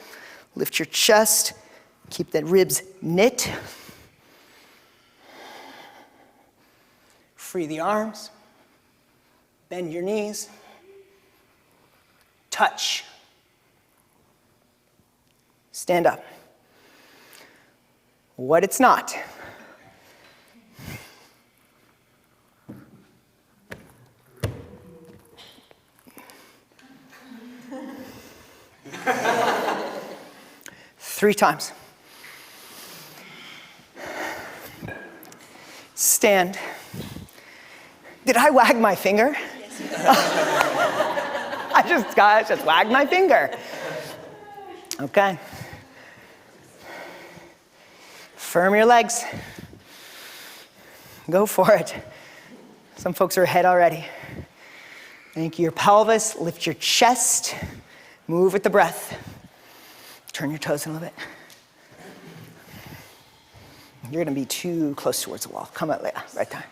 lift your chest, keep the ribs knit. Free the arms, bend your knees, touch. Stand up. What it's not. Three times. Stand. Did I wag my finger? Yes. I just wagged my finger. Okay. Firm your legs. Go for it. Some folks are ahead already. Anchor your pelvis, lift your chest, move with the breath. Turn your toes in a little bit. You're gonna be too close towards the wall. Come out, Leah, right there.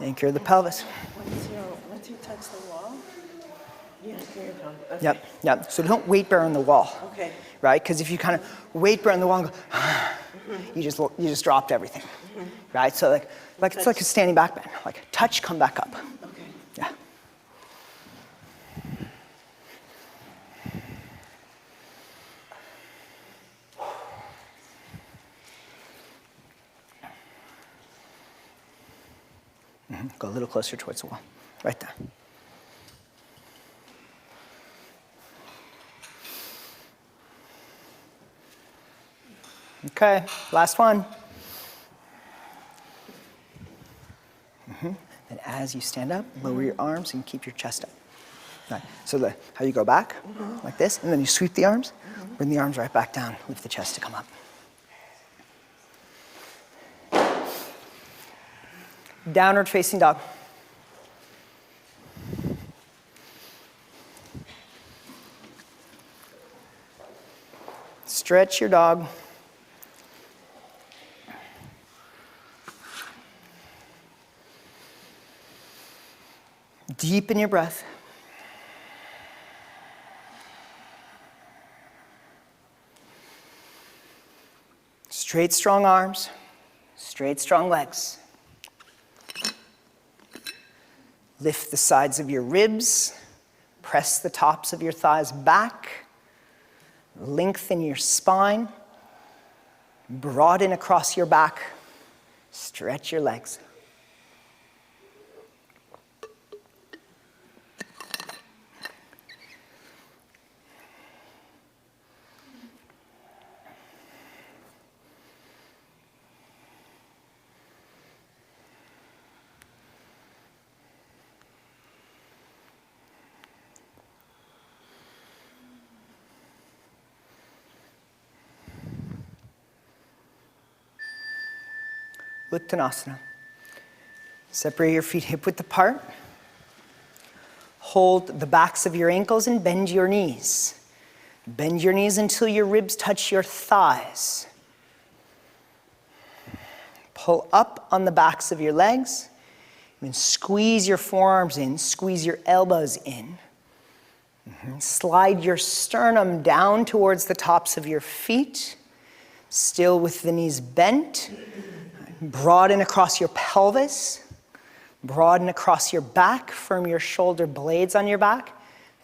Anchor the pelvis. Once you touch the wall, you anchor your pelvis. Okay. Yep. So don't weight bear on the wall. Okay. Right? Because if you kind of weight bear on the wall and go, you just dropped everything. Right? So like it's like a standing back bend. Like touch, come back up. Okay. Yeah. Go a little closer towards the wall. Right there. Okay, last one. And as you stand up, lower your arms and keep your chest up. Right. So how you go back, like this, and then you sweep the arms, bring the arms right back down, lift the chest to come up. Downward facing dog. Stretch your dog. Deepen your breath. Straight, strong arms. Straight, strong legs. Lift the sides of your ribs. Press the tops of your thighs back. Lengthen your spine. Broaden across your back. Stretch your legs. Uttanasana. Separate your feet hip width apart. Hold the backs of your ankles and bend your knees. Bend your knees until your ribs touch your thighs. Pull up on the backs of your legs. And squeeze your forearms in, squeeze your elbows in. Slide your sternum down towards the tops of your feet, still with the knees bent. Broaden across your pelvis. Broaden across your back, firm your shoulder blades on your back,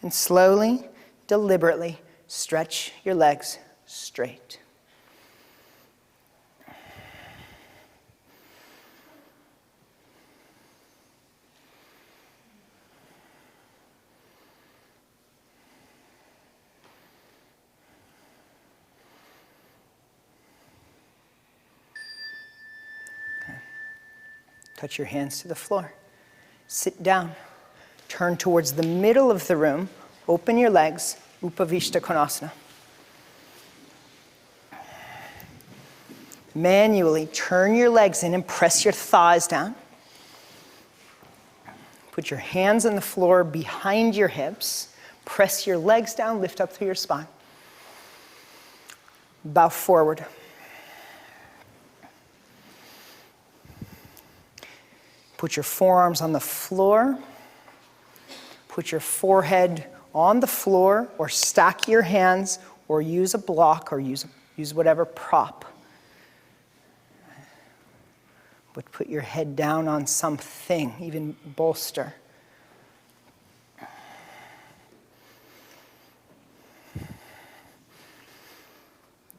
and slowly, deliberately stretch your legs straight. Touch your hands to the floor. Sit down. Turn towards the middle of the room. Open your legs. Upavishta Konasana. Manually turn your legs in and press your thighs down. Put your hands on the floor behind your hips. Press your legs down. Lift up through your spine. Bow forward. Put your forearms on the floor. Put your forehead on the floor, or stack your hands, or use a block, or use whatever prop. But put your head down on something, even bolster.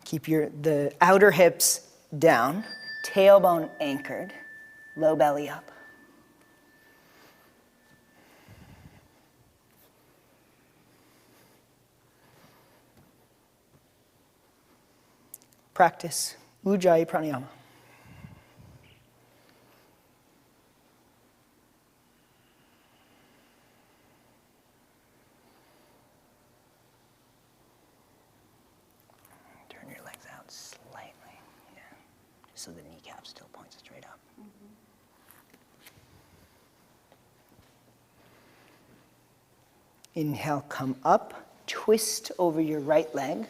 Keep the outer hips down, tailbone anchored, low belly up. Practice Ujjayi Pranayama. Turn your legs out slightly, yeah, just so the kneecap still points straight up. Inhale, come up, twist over your right leg.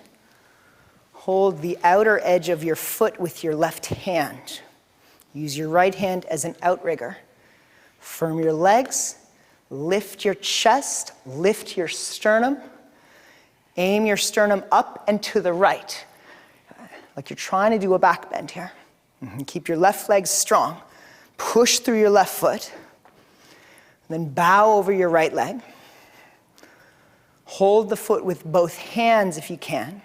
Hold the outer edge of your foot with your left hand. Use your right hand as an outrigger. Firm your legs, lift your chest, lift your sternum. Aim your sternum up and to the right, like you're trying to do a back bend here. Keep your left leg strong. Push through your left foot. Then bow over your right leg. Hold the foot with both hands if you can.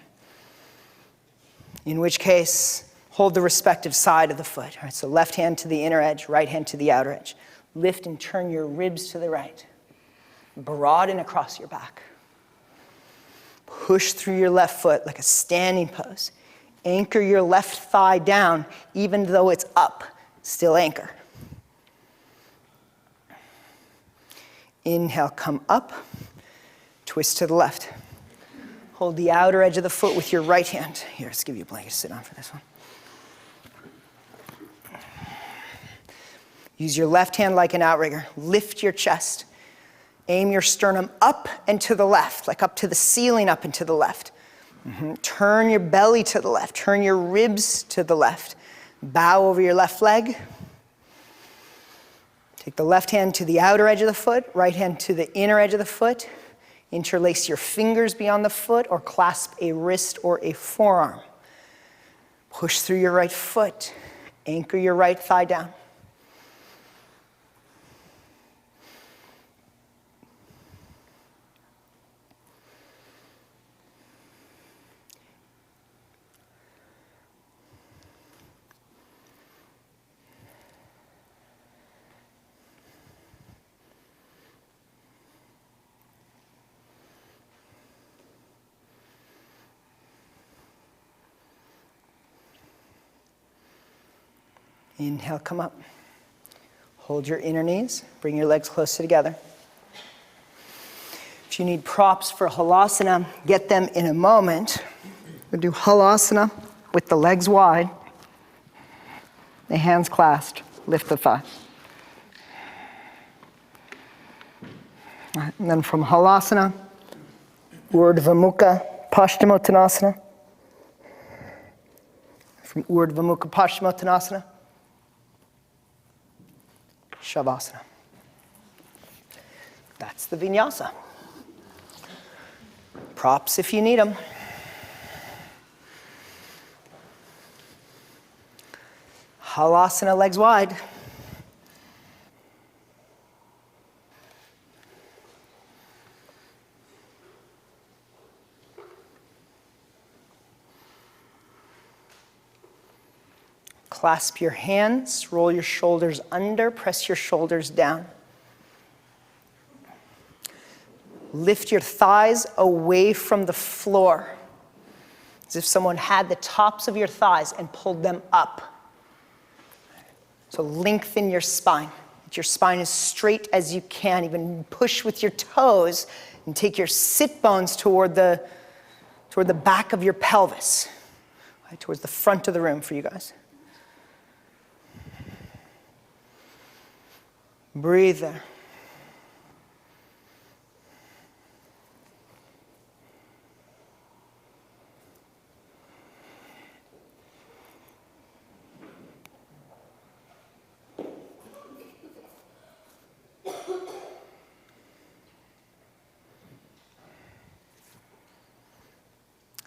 In which case, hold the respective side of the foot. All right, so left hand to the inner edge, right hand to the outer edge. Lift and turn your ribs to the right. Broaden across your back. Push through your left foot like a standing pose. Anchor your left thigh down, even though it's up. Still anchor. Inhale, come up. Twist to the left. Hold the outer edge of the foot with your right hand. Here, let's give you a blanket to sit on for this one. Use your left hand like an outrigger. Lift your chest. Aim your sternum up and to the left, like up to the ceiling, up and to the left. Turn your belly to the left. Turn your ribs to the left. Bow over your left leg. Take the left hand to the outer edge of the foot, right hand to the inner edge of the foot. Interlace your fingers beyond the foot or clasp a wrist or a forearm. Push through your right foot. Anchor your right thigh down. Inhale, come up. Hold your inner knees. Bring your legs closer together. If you need props for halasana, get them in a moment. We'll do halasana with the legs wide, the hands clasped. Lift the thigh. And then from halasana, Urdhva Mukha Paschimottanasana. From Urdhva Mukha Paschimottanasana, Shavasana. That's the vinyasa. Props if you need them. Halasana, legs wide. Clasp your hands, roll your shoulders under, press your shoulders down. Lift your thighs away from the floor, as if someone had the tops of your thighs and pulled them up. So lengthen your spine. Get your spine as straight as you can. Even push with your toes and take your sit bones toward the back of your pelvis, right, towards the front of the room for you guys. Breathe there.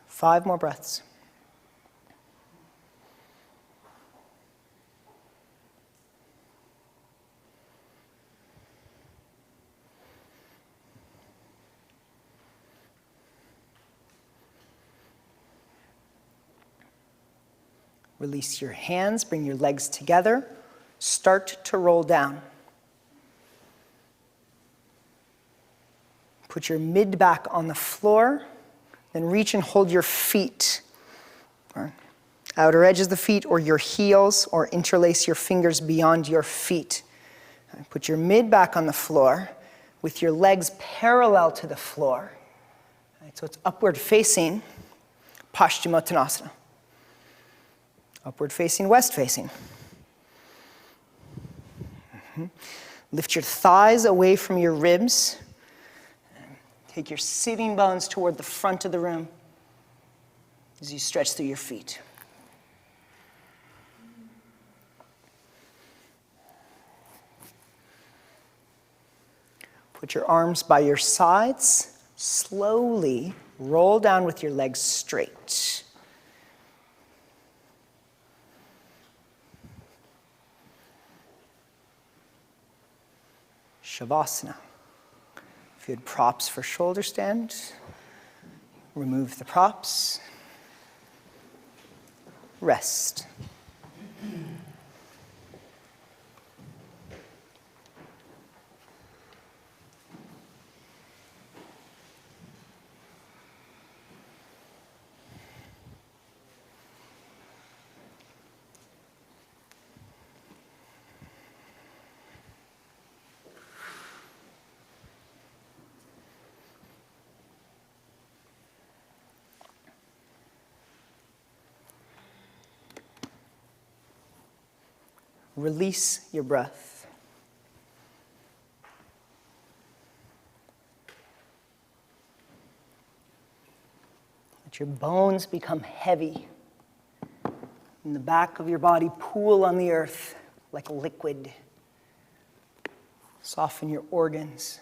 Five more breaths. Release your hands, bring your legs together. Start to roll down. Put your mid back on the floor, then reach and hold your feet. Outer edges of the feet or your heels, or interlace your fingers beyond your feet. Put your mid back on the floor with your legs parallel to the floor. So it's upward facing, Paschimottanasana. Upward facing, west facing. Lift your thighs away from your ribs. Take your sitting bones toward the front of the room as you stretch through your feet. Put your arms by your sides. Slowly roll down with your legs straight. Shavasana. If you had props for shoulder stand, remove the props. Rest. Release your breath. Let your bones become heavy. And the back of your body pool on the earth like a liquid. Soften your organs.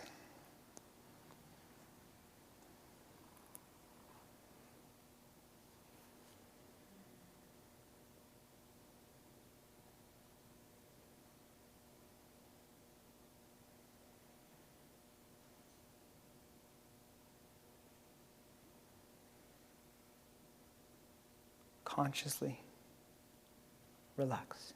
Consciously relax.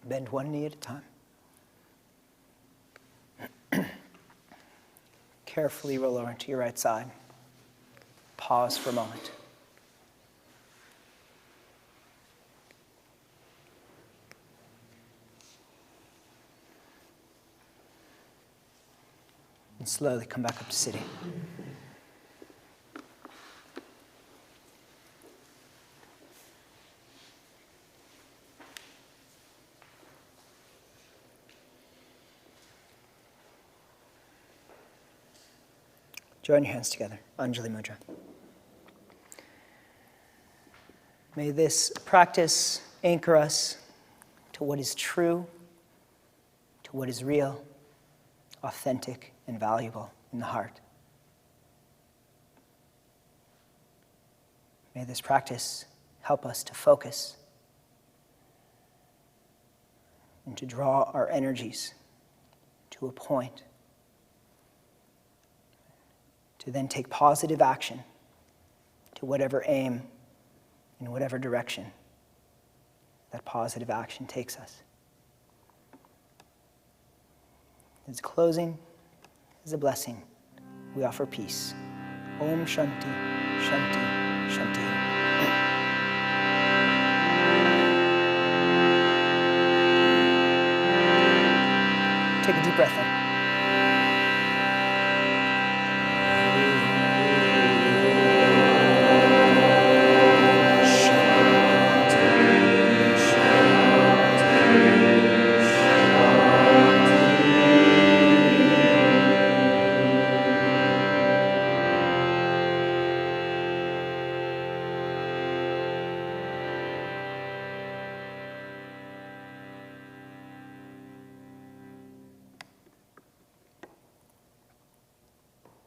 Bend one knee at a time. Carefully roll over to your right side. Pause for a moment. And slowly come back up to sitting. Join your hands together, Anjali Mudra. May this practice anchor us to what is true, to what is real, authentic, and valuable in the heart. May this practice help us to focus and to draw our energies to a point, to then take positive action to whatever aim, in whatever direction that positive action takes us. As closing, as a blessing, we offer peace. Om Shanti, Shanti, Shanti. Take a deep breath in.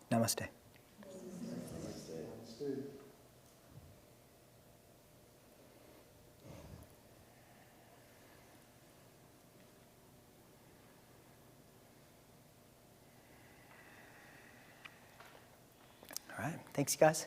Namaste. All right, thanks you guys.